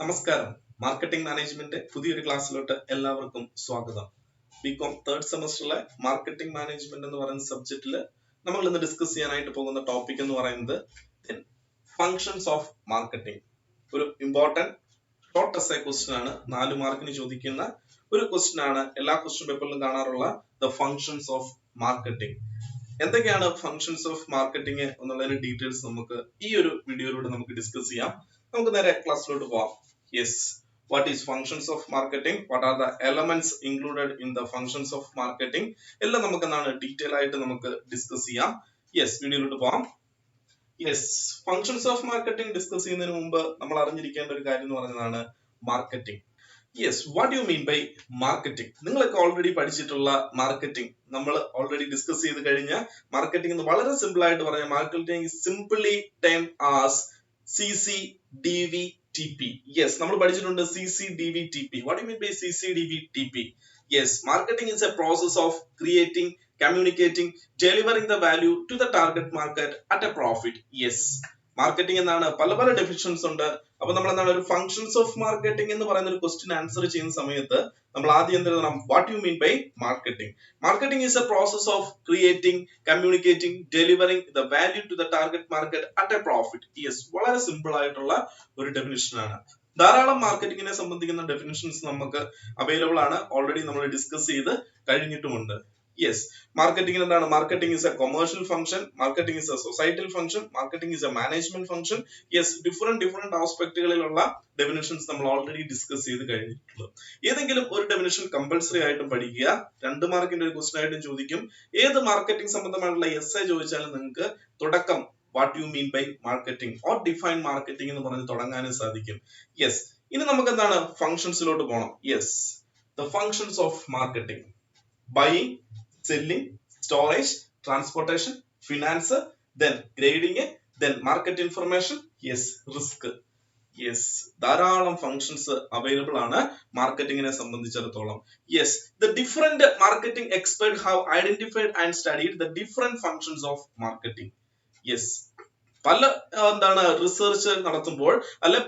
നമസ്കാരം. Marketing management പുതിയൊരു ക്ലാസ്സിലോട്ട് എല്ലാവർക്കും സ്വാഗതം. ബികോം തേർഡ് സെമസ്റ്ററിലെ മാർക്കറ്റിംഗ് മാനേജ്മെന്റ് എന്ന് പറയുന്ന സബ്ജക്റ്റില് നമ്മൾ ഇന്ന് ഡിസ്കസ് ചെയ്യാനായിട്ട് പോകുന്ന ടോപ്പിക് എന്ന് പറയുന്നത് ഫങ്ഷൻസ് ഓഫ് മാർക്കറ്റിംഗ്. ഒരു ഇമ്പോർട്ടന്റ് ഷോർട്ട് എസ്സേ ക്വസ്റ്റ്യൻ ആണ്. 4 മാർക്കിന് ചോദിക്കുന്ന ഒരു ക്വസ്റ്റ്യൻ ആണ്. എല്ലാ ക്വസ്റ്റ്യൻ പേപ്പറിലും കാണാറുള്ള ദ ഫങ്ഷൻസ് ഓഫ് മാർക്കറ്റിംഗ്. എന്തൊക്കെയാണ് ഫങ്ഷൻസ് ഓഫ് മാർക്കറ്റിംഗ് എന്നുള്ളതിന്റെ ഡീറ്റെയിൽസ് നമുക്ക് ഈ ഒരു വീഡിയോയിലൂടെ നമുക്ക് ഡിസ്കസ് ചെയ്യാം. നമുക്ക് നേരെ ക്ലാസ്സിലോട്ട് പോവാം. Yes, what is functions of marketing? What are the elements included in the functions of marketing? എല്ലാം നമുക്ക് എന്താണ് ഡീറ്റെയിൽ ആയിട്ട് നമുക്ക് ഡിസ്കസ് ചെയ്യാം. യെസ്, വീഡിയോയിലോട്ട് പോവാം. Yes, functions of marketing discuss ചെയ്യുന്നതിന് മുമ്പ് നമ്മൾ അറിഞ്ഞിരിക്കേണ്ട ഒരു കാര്യം എന്ന് പറയുന്നതാണ് marketing. Yes, what you mean by marketing? നിങ്ങളൊക്കെ ഓൾറെഡി പഠിച്ചിട്ടുള്ള മാർക്കറ്റിംഗ് നമ്മൾ ഓൾറെഡി ഡിസ്കസ് ചെയ്ത് കഴിഞ്ഞ മാർക്കറ്റിംഗ് എന്ന് വളരെ സിമ്പിൾ ആയിട്ട് പറയാം. Marketing simply term as CCDVTP. Yes, നമ്മൾ പഠിച്ചിട്ടുണ്ട് CCDVTP. What do you mean by CCDVTP? Yes, marketing is a process of creating, communicating, delivering the value to the target market at a profit. Yes, marketing എന്നാണ് പല definitions ഉണ്ട്. അപ്പൊ നമ്മൾ എന്താണ് ഒരു functions of marketing എന്ന് പറയുന്ന ഒരു ക്വസ്റ്റ്യൻ ആൻസർ ചെയ്യുന്ന സമയത്ത് നമ്മൾ ആദ്യം എന്ത് എഴുതണം? What you mean by marketing? Marketing is a process of creating, communicating, delivering the value to the target market at a profit. Yes, വളരെ സിമ്പിൾ ആയിട്ടുള്ള ഒരു ഡെഫിനിഷൻ ആണ്. ധാരാളം മാർക്കറ്റിംഗിനെ സംബന്ധിക്കുന്ന ഡെഫിനിഷൻസ് നമുക്ക് അവൈലബിൾ ആണ്. ഓൾറെഡി നമ്മൾ ഡിസ്കസ് ചെയ്ത് കഴിഞ്ഞിട്ടുമുണ്ട്. Yes, marketing എന്താണ്? Marketing is a commercial function, marketing is a societal function, marketing is a management function. Yes, different ആസ്പെക്ടുകളിലുള്ള ഡെഫിനിഷൻസ് നമ്മൾ ഓൾറെഡി ഡിസ്കസ് ചെയ്ത് കഴിഞ്ഞിട്ടുള്ളത്. ഏതെങ്കിലും ഒരു ഡെഫിനിഷൻ കമ്പൽസറി ആയിട്ടും പഠിക്കുക. 2 മാർക്കിന്റെ ഒരു ക്വസ്റ്റ്യൻ ആയിട്ടും ചോദിക്കും. ഏത് മാർക്കറ്റിംഗ് സംബന്ധമായിട്ടുള്ള എസ്സേ ചോദിച്ചാലും നിങ്ങൾക്ക് തുടക്കം what you mean by marketing or define marketing എന്ന് പറഞ്ഞ് തുടങ്ങാനും സാധിക്കും. യെസ്, ഇനി നമുക്ക് എന്താണ് ഫങ്ഷൻസിലോട്ട് പോകണം. Yes, the functions of marketing: buying, selling, storage, transportation, finance, then grading, then market information, yes, risk. Yes, ധാരാളം ഫങ്ഷൻസ് അവൈലബിൾ ആണ് മാർക്കറ്റിംഗിനെ സംബന്ധിച്ചിടത്തോളം. Yes, the different marketing experts have identified and studied the different functions of marketing. Yes, പല എന്താണ് research നടത്തുമ്പോൾ അല്ലെ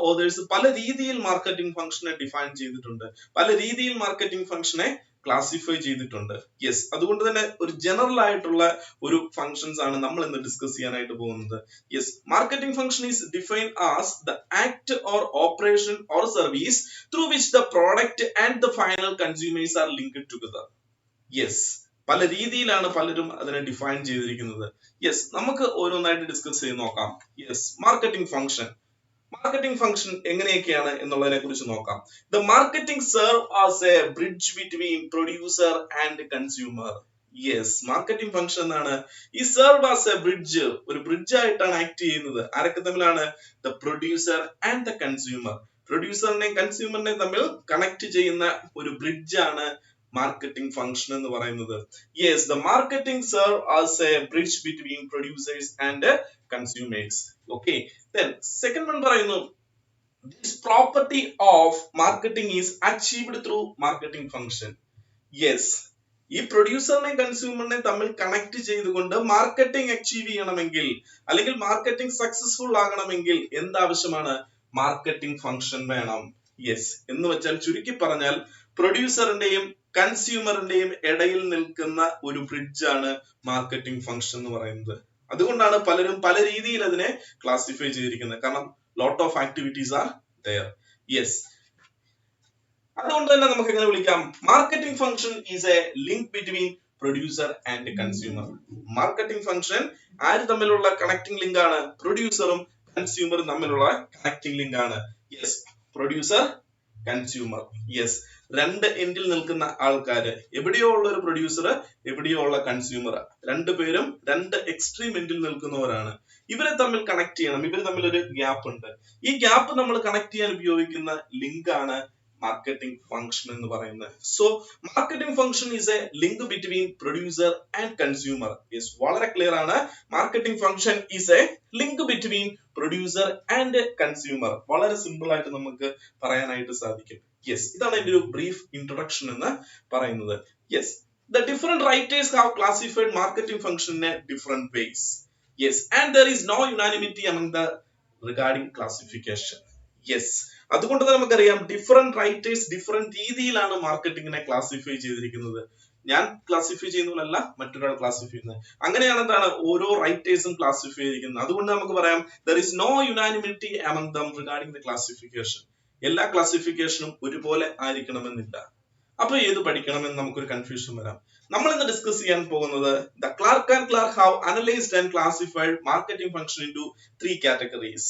authors പല രീതിയിൽ marketing ഫംഗ്ഷനെ ഡിഫൈൻ ചെയ്തിട്ടുണ്ട്, പല രീതിയിൽ മാർക്കറ്റിംഗ് ഫംഗ്ഷനെ ക്ലാസിഫൈ ചെയ്തിട്ടുണ്ട്. യെസ്, അതുകൊണ്ട് തന്നെ ഒരു ജനറൽ ആയിട്ടുള്ള ഒരു ഫംഗ്ഷൻസ് ആണ് നമ്മൾ ഇന്ന് ഡിസ്കസ് ചെയ്യാനായിട്ട് പോകുന്നത്. Yes, marketing function is defined as the act or operation or service through which the product and the final consumers R linked together. Yes, പല രീതിയിലാണ് പലരും അതിനെ ഡിഫൈൻ ചെയ്തിരിക്കുന്നത്. യെസ്, നമുക്ക് ഓരോന്നായിട്ട് ഡിസ്കസ് ചെയ്ത് നോക്കാം. യെസ്, മാർക്കറ്റിംഗ് ഫംഗ്ഷൻ എങ്ങനെയൊക്കെയാണ് എന്നുള്ളതിനെ കുറിച്ച് നോക്കാം. The marketing serve as a bridge between producer and consumer. Yes, marketing function എന്നാണ് ഈ സെർവ് ആസ് എ ബ്രിഡ്ജ്, ഒരു ബ്രിഡ്ജ് ആയിട്ടാണ് ആക്ട് ചെയ്യുന്നത്. ആരൊക്കെ തമ്മിലാണ്? The producer and the consumer. പ്രൊഡ്യൂസറിനെയും കൺസ്യൂമറിനെയും തമ്മിൽ കണക്ട് ചെയ്യുന്ന ഒരു ബ്രിഡ്ജ് ആണ് മാർക്കറ്റിംഗ് ഫംഗ്ഷൻ എന്ന് പറയുന്നത്. Yes, the marketing serve as a bridge between producers and consumers. Okay, then second one പറയുന്നു this property of marketing is achieved through marketing function. Yes, ഈ പ്രൊഡ്യൂസറിനെയും കൺസ്യൂമറിനെയും തമ്മിൽ കണക്ട് ചെയ്തുകൊണ്ട് മാർക്കറ്റിംഗ് അച്ചീവ് ചെയ്യണമെങ്കിൽ അല്ലെങ്കിൽ മാർക്കറ്റിംഗ് സക്സസ്ഫുൾ ആകണമെങ്കിൽ എന്താവശ്യമാണ്? മാർക്കറ്റിംഗ് ഫംഗ്ഷൻ വേണം. Yes, എന്ന് വെച്ചാൽ ചുരുക്കി പറഞ്ഞാൽ പ്രൊഡ്യൂസറിന്റെയും കൺസ്യൂമറിന്റെയും ഇടയിൽ നിൽക്കുന്ന ഒരു ബ്രിഡ്ജ് ആണ് മാർക്കറ്റിംഗ് ഫംഗ്ഷൻ എന്ന് പറയുന്നത്. അതുകൊണ്ടാണ് പലരും പല രീതിയിൽ അതിനെ ക്ലാസിഫൈ ചെയ്തിരിക്കുന്നത്. കാരണം lot of activities are there. Yes, അതുകൊണ്ട് തന്നെ നമുക്ക് എങ്ങനെ വിളിക്കാം? Marketing function is a link between producer and consumer. Marketing function ആര് തമ്മിലുള്ള കണക്ടിംഗ് ലിങ്ക് ആണ്? പ്രൊഡ്യൂസറും കൺസ്യൂമറും തമ്മിലുള്ള കണക്ടിംഗ് ലിങ്ക് ആണ്. Yes, producer, consumer. യെസ്, രണ്ട് എൻഡിൽ നിൽക്കുന്ന ആൾക്കാര്, എവിടെയോ ഉള്ള ഒരു പ്രൊഡ്യൂസർ, എവിടെയോ ഉള്ള കൺസ്യൂമർ, രണ്ടുപേരും രണ്ട് എക്സ്ട്രീം എൻഡിൽ നിൽക്കുന്നവരാണ്. ഇവരെ തമ്മിൽ കണക്ട് ചെയ്യണം. ഇവർ തമ്മിൽ ഒരു ഗ്യാപ്പ് ഉണ്ട്. ഈ ഗ്യാപ്പ് നമ്മൾ കണക്ട് ചെയ്യാൻ ഉപയോഗിക്കുന്ന ലിങ്ക് ആണ് മാർക്കറ്റിംഗ് ഫംഗ്ഷൻ എന്ന് പറയുന്നത്. So marketing function is a link between producer and consumer. Yes, വളരെ ക്ലിയർ ആണ്. Marketing function is a link between producer and consumer. വളരെ സിമ്പിൾ ആയിട്ട് നമുക്ക് പറയാനായിട്ട് സാധിക്കും. യെസ്, ഇതാണ് എന്റെ ഒരു ബ്രീഫ് ഇൻട്രൊഡക്ഷൻ എന്ന് പറയുന്നത്. Yes, the different writers have classified marketing function in different ways. Yes, and there is no unanimity among the regarding classification. Yes, അതുകൊണ്ട് തന്നെ നമുക്കറിയാം ഡിഫറെന്റ് റൈറ്റേഴ്സ് ഡിഫറെന്റ് രീതിയിലാണ് മാർക്കറ്റിങ്ങിനെ ക്ലാസിഫൈ ചെയ്തിരിക്കുന്നത്. ഞാൻ ക്ലാസിഫൈ ചെയ്യുന്നതല്ല, മറ്റൊരാൾ ക്ലാസിഫൈ ചെയ്യുന്നത്. അങ്ങനെയാണ് എന്താണ് ഓരോ റൈറ്റേഴ്സും ക്ലാസിഫൈ ചെയ്തിരിക്കുന്നത്. അതുകൊണ്ട് നമുക്ക് പറയാം there is no unanimity among them regarding the classification. എല്ലാ ക്ലാസിഫിക്കേഷനും ഒരുപോലെ ആയിരിക്കണമെന്നില്ല. അപ്പൊ ഏത് പഠിക്കണമെന്ന് നമുക്കൊരു കൺഫ്യൂഷൻ വരാം. നമ്മൾ ഇന്ന് ഡിസ്കസ് ചെയ്യാൻ പോകുന്നത് the Clark and Clark have analyzed and classified marketing function into 3 categories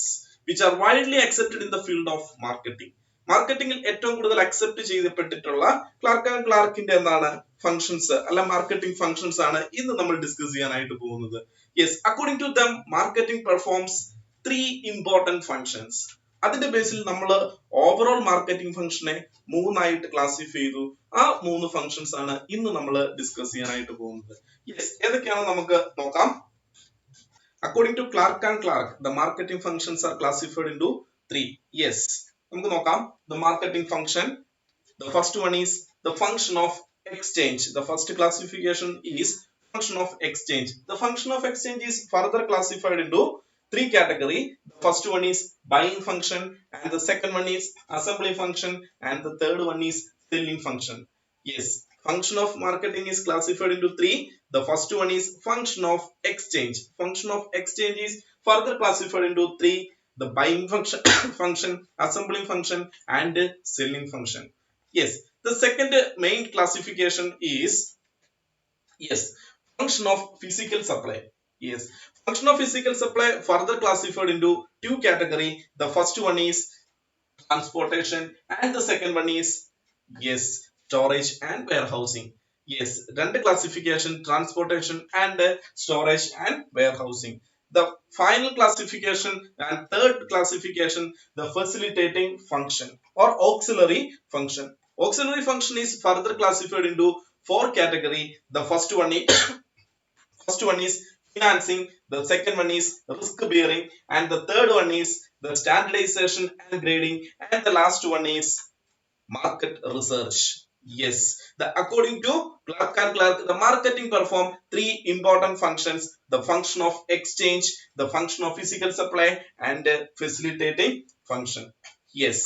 which are widely accepted in the field of marketing. മാർക്കറ്റിംഗിൽ ഏറ്റവും കൂടുതൽ അക്സെപ്റ്റ് ചെയ്യപ്പെട്ടിട്ടുള്ള ക്ലാർക്ക് ആൻഡ് ക്ലാർക്കിന്റെ എന്താണ് ഫങ്ഷൻസ് അല്ല മാർക്കറ്റിംഗ് ഫങ്ഷൻസ് ആണ് ഇന്ന് നമ്മൾ ഡിസ്കസ് ചെയ്യാനായിട്ട് പോകുന്നത്. Yes, according to them marketing performs 3 important functions. അതിന്റെ ബേസിൽ നമ്മൾ ഓവറോൾ മാർക്കറ്റിംഗ് ഫംഗ്ഷനെ 3ആയിട്ട് ക്ലാസിഫൈ ചെയ്തു. ആ 3 ഫങ്ഷൻസ് ആണ് ഇന്ന് നമ്മൾ ഡിസ്കസ് ചെയ്യാനായിട്ട് പോകുന്നത്. യെസ്, ഏതൊക്കെയാണ് നമുക്ക് നോക്കാം. According to Clark and Clark, the marketing functions are classified into 3. Yes, നമുക്ക് നോക്കാം. The marketing function, the first one is the function of exchange. The first classification is function of exchange. The function of exchange is further classified into 3 categories. The first one is buying function, and the second one is assembly function, and the third one is selling function. Yes, function of marketing is classified into 3. The first one is function of exchange. Function of exchange is further classified into 3. The buying function, function, assembling function, and selling function. Yes, the second main classification is yes, function of physical supply. Yes, function of physical supply further classified into 2 categories. The first one is transportation, and the second one is yes, storage and warehousing. Yes, രണ്ട് classification, transportation and storage and warehousing. The final classification and third classification, the facilitating function or auxiliary function. Auxiliary function is further classified into 4 categories. The first one is financing, the second one is risk bearing, and the third one is the standardization and grading, and the last one is market research. Yes, according to Clark and Clark, the marketing perform 3 important functions: the function of exchange, the function of physical supply, and facilitating function. Yes,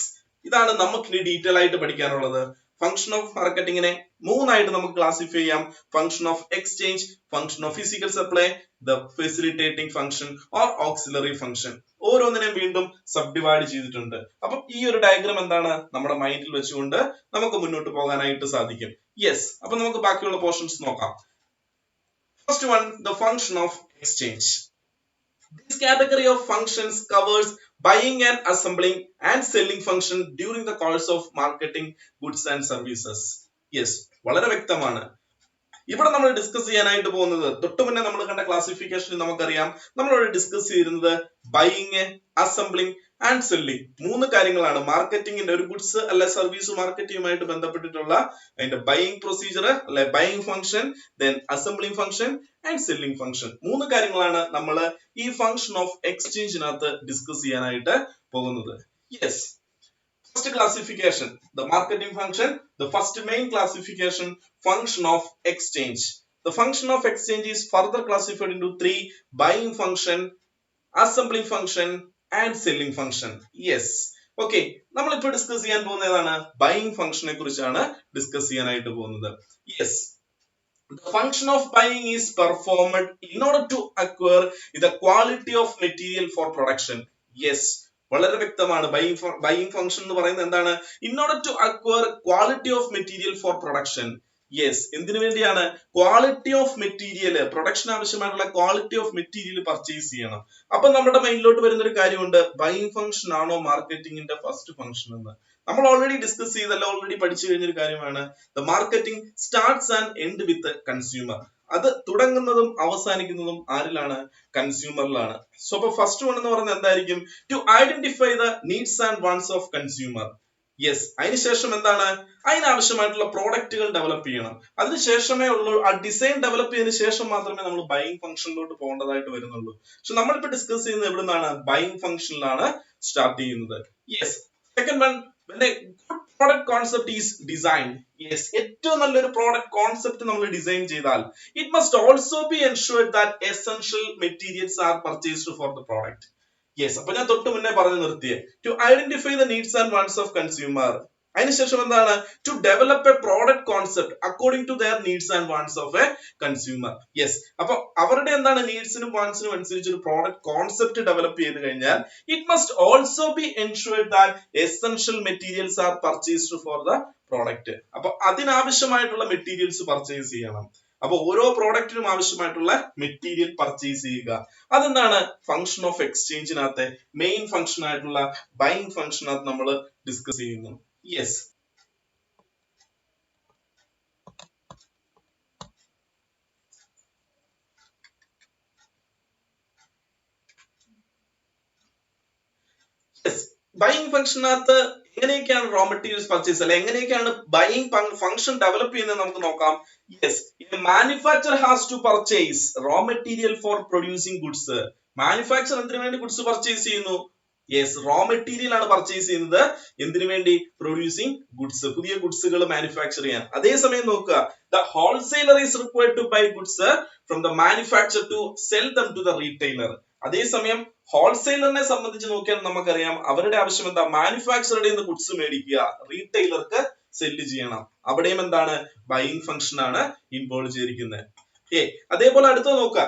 ഇതാണ് നമുക്ക് ഇനി detail ആയിട്ട് പഠിക്കാനുള്ളത്. Function of മാർക്കറ്റിംഗിനെ 3ആയിട്ട് നമുക്ക് classify ചെയ്യാം. Function of exchange, function of physical supply, the facilitating function or auxiliary function. ഓരോന്നിനെയും വീണ്ടും sub divide ചെയ്തിട്ടുണ്ട്. അപ്പം ഈ ഒരു ഡയഗ്രാം എന്താണ് നമ്മുടെ മൈൻഡിൽ വെച്ചുകൊണ്ട് നമുക്ക് മുന്നോട്ട് പോകാനായിട്ട് സാധിക്കും. യെസ്, അപ്പൊ നമുക്ക് ബാക്കിയുള്ള പോർഷൻസ് നോക്കാം. First one, the function of exchange. This category of functions covers buying and assembling and selling function during the course of marketing goods and services. Yes, വളരെ വ്യക്തമാണ്. ഇവിടെ നമ്മൾ ഡിസ്കസ് ചെയ്യാനായിട്ട് പോകുന്നത് തൊട്ട് മുന്നേ നമ്മൾ കണ്ട ക്ലാസിഫിക്കേഷനിൽ നമുക്കറിയാം നമ്മളിവിടെ ഡിസ്കസ് ചെയ്യുന്നത് ബൈയിങ്, അസംബ്ലിംഗ് ആൻഡ് സെല്ലിംഗ് 3 കാര്യങ്ങളാണ്. മാർക്കറ്റിംഗിന്റെ ഒരു ഗുഡ്സ് അല്ലെ സർവീസ് മാർക്കറ്റിംഗുമായിട്ട് ബന്ധപ്പെട്ടിട്ടുള്ള അതിന്റെ ബൈയിങ് പ്രൊസീജിയർ അല്ലെ buying function, then assembling function and selling function. 3 കാര്യങ്ങളാണ് നമ്മൾ ഈ ഫംഗ്ഷൻ ഓഫ് എക്സ്ചേഞ്ചിനകത്ത് ഡിസ്കസ് ചെയ്യാനായിട്ട് പോകുന്നത്. Yes, first classification, the marketing function, the first main classification, function of exchange. The function of exchange is further classified into 3: buying function, assembling function and selling function. Yes, okay, നമ്മൾ ഇപ്പോൾ discuss ചെയ്യാൻ പോകുന്നത് ഏതാണ്? Buying ഫംഗ്ഷനെ കുറിച്ചാണ് discuss ചെയ്യാനായിട്ട് പോകുന്നത്. Yes, the function of buying is performed in order to acquire the quality of material for production. Yes, വളരെ വ്യക്തമാണ്. ബൈയിങ് ഫംഗ്ഷൻ എന്ന് പറയുന്നത് എന്താണ്? In order to acquire quality of material for production. Yes, എന്തിനു വേണ്ടിയാണ്? Quality of material, production ആവശ്യമായിട്ടുള്ള quality of material purchase ചെയ്യണം. അപ്പൊ നമ്മുടെ മൈൻഡിലോട്ട് വരുന്ന ഒരു കാര്യമുണ്ട്, ബൈയിങ് ഫംഗ്ഷൻ ആണോ മാർക്കറ്റിംഗിന്റെ ഫസ്റ്റ് ഫംഗ്ഷൻ എന്ന്. നമ്മൾ ഓൾറെഡി ഡിസ്കസ് ചെയ്തല്ല, ഓൾറെഡി പഠിച്ചു കഴിഞ്ഞൊരു കാര്യമാണ്. The marketing starts and end with consumer. അത് തുടങ്ങുന്നതും അവസാനിക്കുന്നതും ആരിലാണ്? കൺസ്യൂമറിലാണ്. സോ അപ്പൊ ഫസ്റ്റ് വൺ എന്ന് പറയുന്നത് എന്തായിരിക്കും? To identify the needs and wants of consumer. Yes, അതിനുശേഷം എന്താണ്? അതിനാവശ്യമായിട്ടുള്ള പ്രോഡക്റ്റുകൾ ഡെവലപ്പ് ചെയ്യണം. അതിനുശേഷമേ ഉള്ളൂ, ആ ഡിസൈൻ ഡെവലപ്പ് ചെയ്തതിനു ശേഷം മാത്രമേ നമ്മൾ ബൈയിങ് ഫംഗ്ഷനിലോട്ട് പോകേണ്ടതായിട്ട് വരുന്നുള്ളൂ. പക്ഷെ നമ്മളിപ്പോ ഡിസ്കസ് ചെയ്യുന്നത് എവിടെ നിന്നാണ്? ബൈയിങ് ഫംഗ്ഷനിലാണ് സ്റ്റാർട്ട് ചെയ്യുന്നത്. Yes, second one, when a good product concept is designed. Yes, ഏറ്റവും നല്ലൊരു പ്രോഡക്റ്റ് കോൺസെപ്റ്റ് നമ്മൾ ഡിസൈൻ ചെയ്താൽ it must also be ensured that essential materials are purchased for the product. Yes, അപ്പൊ ഞാൻ തൊട്ട് മുന്നേ പറഞ്ഞു നിർത്തിയേ, to identify the needs and wants of consumer. അതിനുശേഷം എന്താണ്, to develop a product concept according to their needs and wants of a consumer. Yes, അപ്പൊ അവരുടെ എന്താണ് നീഡ്സിനും വാണ്ട്സിനും അനുസരിച്ച് ഒരു പ്രോഡക്റ്റ് കോൺസെപ്റ്റ് ഡെവലപ്പ് ചെയ്ത് കഴിഞ്ഞാൽ it must also be ensured that essential materials are purchased for the product. അപ്പൊ അതിനാവശ്യമായിട്ടുള്ള materials purchase ചെയ്യണം. അപ്പൊ ഓരോ പ്രോഡക്റ്റിനും ആവശ്യമായിട്ടുള്ള മെറ്റീരിയൽ പർച്ചേസ് ചെയ്യുക. അതെന്താണ് ഫംഗ്ഷൻ ഓഫ് എക്സ്ചേഞ്ചിനകത്തെ മെയിൻ ഫംഗ്ഷൻ ആയിട്ടുള്ള ബൈയിങ് ഫംഗ്ഷനകത്ത് നമ്മൾ ഡിസ്കസ് ചെയ്യുന്നു. യെസ്, ബൈയിങ് ഫംഗ്ഷനകത്ത് എങ്ങനെയൊക്കെയാണ് റോ മെറ്റീരിയൽസ് പർച്ചേസ് അല്ലെ എങ്ങനെയൊക്കെയാണ് ബൈയിങ് ഫംഗ്ഷൻ ഡെവലപ്പ് ചെയ്യുന്നത് നമുക്ക് നോക്കാം. Yes, manufacture has to purchase raw material for producing goods. Manufacture എന്തിനു വേണ്ടി ഗുഡ്സ് പർച്ചേസ് ചെയ്യുന്നു? യെസ്, റോ മെറ്റീരിയൽ ആണ് പർച്ചേസ് ചെയ്യുന്നത്. എന്തിനു വേണ്ടി? പ്രൊഡ്യൂസിങ് ഗുഡ്സ്, പുതിയ ഗുഡ്സുകൾ മാനുഫാക്ചർ ചെയ്യാൻ. അതേസമയം നോക്കുക, the wholesaler is required to buy goods from the manufacture to sell them to the retailer. അതേസമയം ഹോൾസെയിലറിനെ സംബന്ധിച്ച് നോക്കിയാൽ നമുക്കറിയാം അവരുടെ ആവശ്യം എന്താ? മാനുഫാക്ചറുടെ നിന്ന് ഗുഡ്സ് മേടിക്കുക, റീറ്റെയിലർക്ക് സെല്ല് ചെയ്യണം. അവിടെയും എന്താണ്? ബൈയിങ് ഫംഗ്ഷൻ ആണ് ഇൻവോൾവ് ചെയ്തിരിക്കുന്നത്. അതേപോലെ അടുത്തത് നോക്കുക,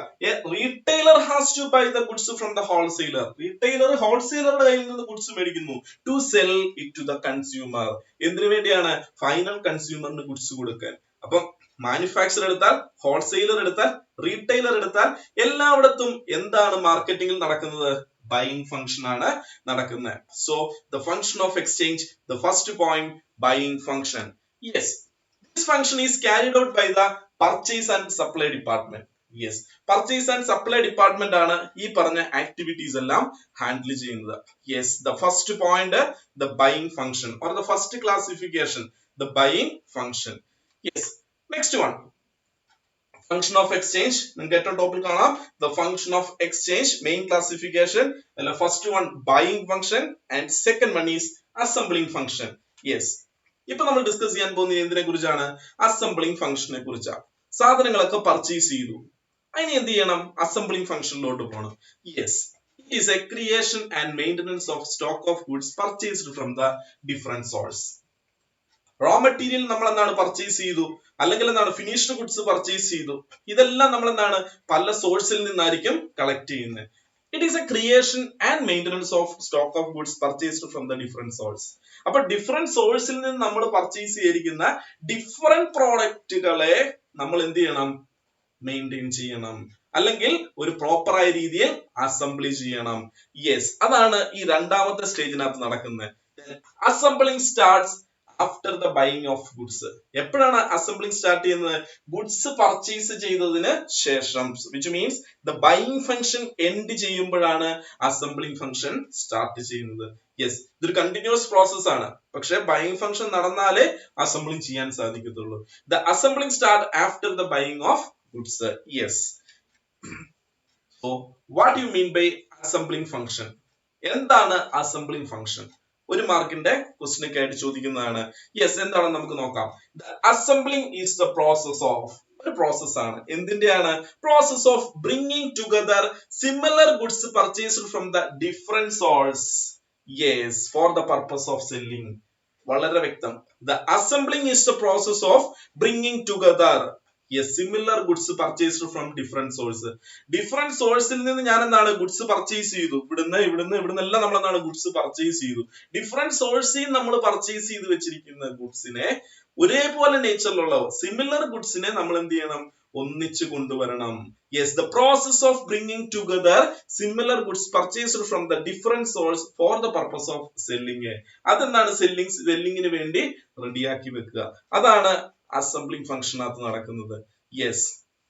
retailer has to buy the goods from the wholesaler. Retailer ഹോൾസെയിലറുടെ കയ്യിൽ നിന്ന് ഗുഡ്സ് മേടിക്കുന്നു to sell it to the consumer. എന്തിനു വേണ്ടിയാണ്? ഫൈനൽ കൺസ്യൂമറിന് ഗുഡ്സ് കൊടുക്കാൻ. അപ്പം മാനുഫാക്ചർ എടുത്താൽ, ഹോൾസെയിലർ എടുത്താൽ, റീറ്റെയിലർ എടുത്താൽ എല്ലായിടത്തും എന്താണ് മാർക്കറ്റിംഗിൽ നടക്കുന്നത്? ബൈയിങ് ഫംഗ്ഷൻ ആണ് നടക്കുന്നത്. So the function of exchange, the first point, buying function. Yes, this function is carried out by the purchase and supply department. Yes, purchase and supply department ആണ് ഈ പറഞ്ഞ ആക്ടിവിറ്റീസ് എല്ലാം ഹാൻഡിൽ ചെയ്യുന്നത്. Yes, the first point, the buying function or the first classification, the buying function. Yes, next one, function of exchange. നിങ്ങൾക്ക് ഏറ്റവും ടോപ്പിൽ കാണാം the function of exchange, main classification. First one buying function and second one is assembling function. Yes, ഇപ്പൊ നമ്മൾ discuss ചെയ്യാൻ പോകുന്നത് എന്തിനെ കുറിച്ചാണ്? അസംബ്ലിംഗ് ഫംഗ്ഷനെ കുറിച്ചാണ്. സാധനങ്ങളൊക്കെ പർച്ചേസ് ചെയ്തു, അതിന് എന്ത് ചെയ്യണം? അസംബ്ലിംഗ് ഫംഗ്ഷനിലോട്ട് പോകണം. Yes, it is a creation and maintenance of stock of goods purchased from the different source. Raw material നമ്മൾ എന്താണ്? പർച്ചേസ് ചെയ്തു, അല്ലെങ്കിൽ എന്താണ്? ഫിനിഷ്ഡ് ഗുഡ്സ് പർച്ചേസ് ചെയ്തു. ഇതെല്ലാം നമ്മൾ എന്താണ്? പല സോഴ്സിൽ നിന്നായിരിക്കും കളക്ട് ചെയ്യുന്നത്. It is a creation and maintenance of stock of goods purchased from the different source. അപ്പൊ ഡിഫറെന്റ് സോഴ്സിൽ നിന്ന് നമ്മൾ പർച്ചേസ് ചെയ്തിരിക്കുന്ന ഡിഫറെന്റ് പ്രോഡക്റ്റുകളെ നമ്മൾ എന്ത് ചെയ്യണം? മെയിൻറ്റെയിൻ ചെയ്യണം, അല്ലെങ്കിൽ ഒരു പ്രോപ്പർ ആയ രീതിയിൽ അസംബ്ലി ചെയ്യണം. യെസ്, അതാണ് ഈ രണ്ടാമത്തെ സ്റ്റേജിനകത്ത് നടക്കുന്നത്. Assembling starts after the buying of goods. എപ്പോഴാണ് അസംബ്ലിംഗ് സ്റ്റാർട്ട് ചെയ്യുന്നത്? ഗുഡ്സ് പർച്ചേസ് ചെയ്തതിന് ശേഷം, which means the buying function end ചെയ്യുമ്പോഴാണ് അസംബ്ലിംഗ് ഫംഗ്ഷൻ സ്റ്റാർട്ട് ചെയ്യുന്നത്. യെസ്, ഇതൊരു കണ്ടിന്യൂസ് പ്രോസസ് ആണ്. പക്ഷെ ബൈയിങ് ഫംഗ്ഷൻ നടന്നാലേ അസംബ്ലിംഗ് ചെയ്യാൻ സാധിക്കത്തുള്ളൂ. The assembling start after the buying of goods. Yes, so what you mean by assembling function? എന്താണ് assembling function? ഒരു മാർക്കിന്റെ ക്വസ്റ്റ്യൻ ഒക്കെ ആയിട്ട് ചോദിക്കുന്നതാണ്. യെസ്, എന്താണെന്ന് നമുക്ക് നോക്കാം. Assembling is the process of, ഒരു പ്രോസസ് ആണ്. എന്തിന്റെയാണ്? Process of bringing together similar goods purchased from the different source. Yes, for the purpose of selling. വളരെ വ്യക്തം. The assembling is the process of bringing together similar goods purchased from different source. Different സോഴ്സിൽ നിന്ന് ഞാൻ എന്താണ്? Goods purchase ചെയ്തു. ഇവിടുന്ന് എല്ലാം നമ്മൾ എന്താണ്? ഗുഡ്സ് പർച്ചേസ് ചെയ്തു. ഡിഫറെന്റ് സോഴ്സിൽ നമ്മൾ പർച്ചേസ് ചെയ്ത് വെച്ചിരിക്കുന്ന ഗുഡ്സിനെ, ഒരേപോലെ നേച്ചറിലുള്ള സിമിലർ ഗുഡ്സിനെ നമ്മൾ എന്ത് ചെയ്യണം? ഒന്നിച്ചു കൊണ്ടുവരണം. Yes, the process of bringing together similar goods purchased from the different source four the purpose of selling. അതെന്താണ്? സെല്ലിങ്ങിന് വേണ്ടി റെഡിയാക്കി വെക്കുക. അതാണ് അസംബ്ലിംഗ് ഫംഗ്ഷനകത്ത് നടക്കുന്നത്. Yes,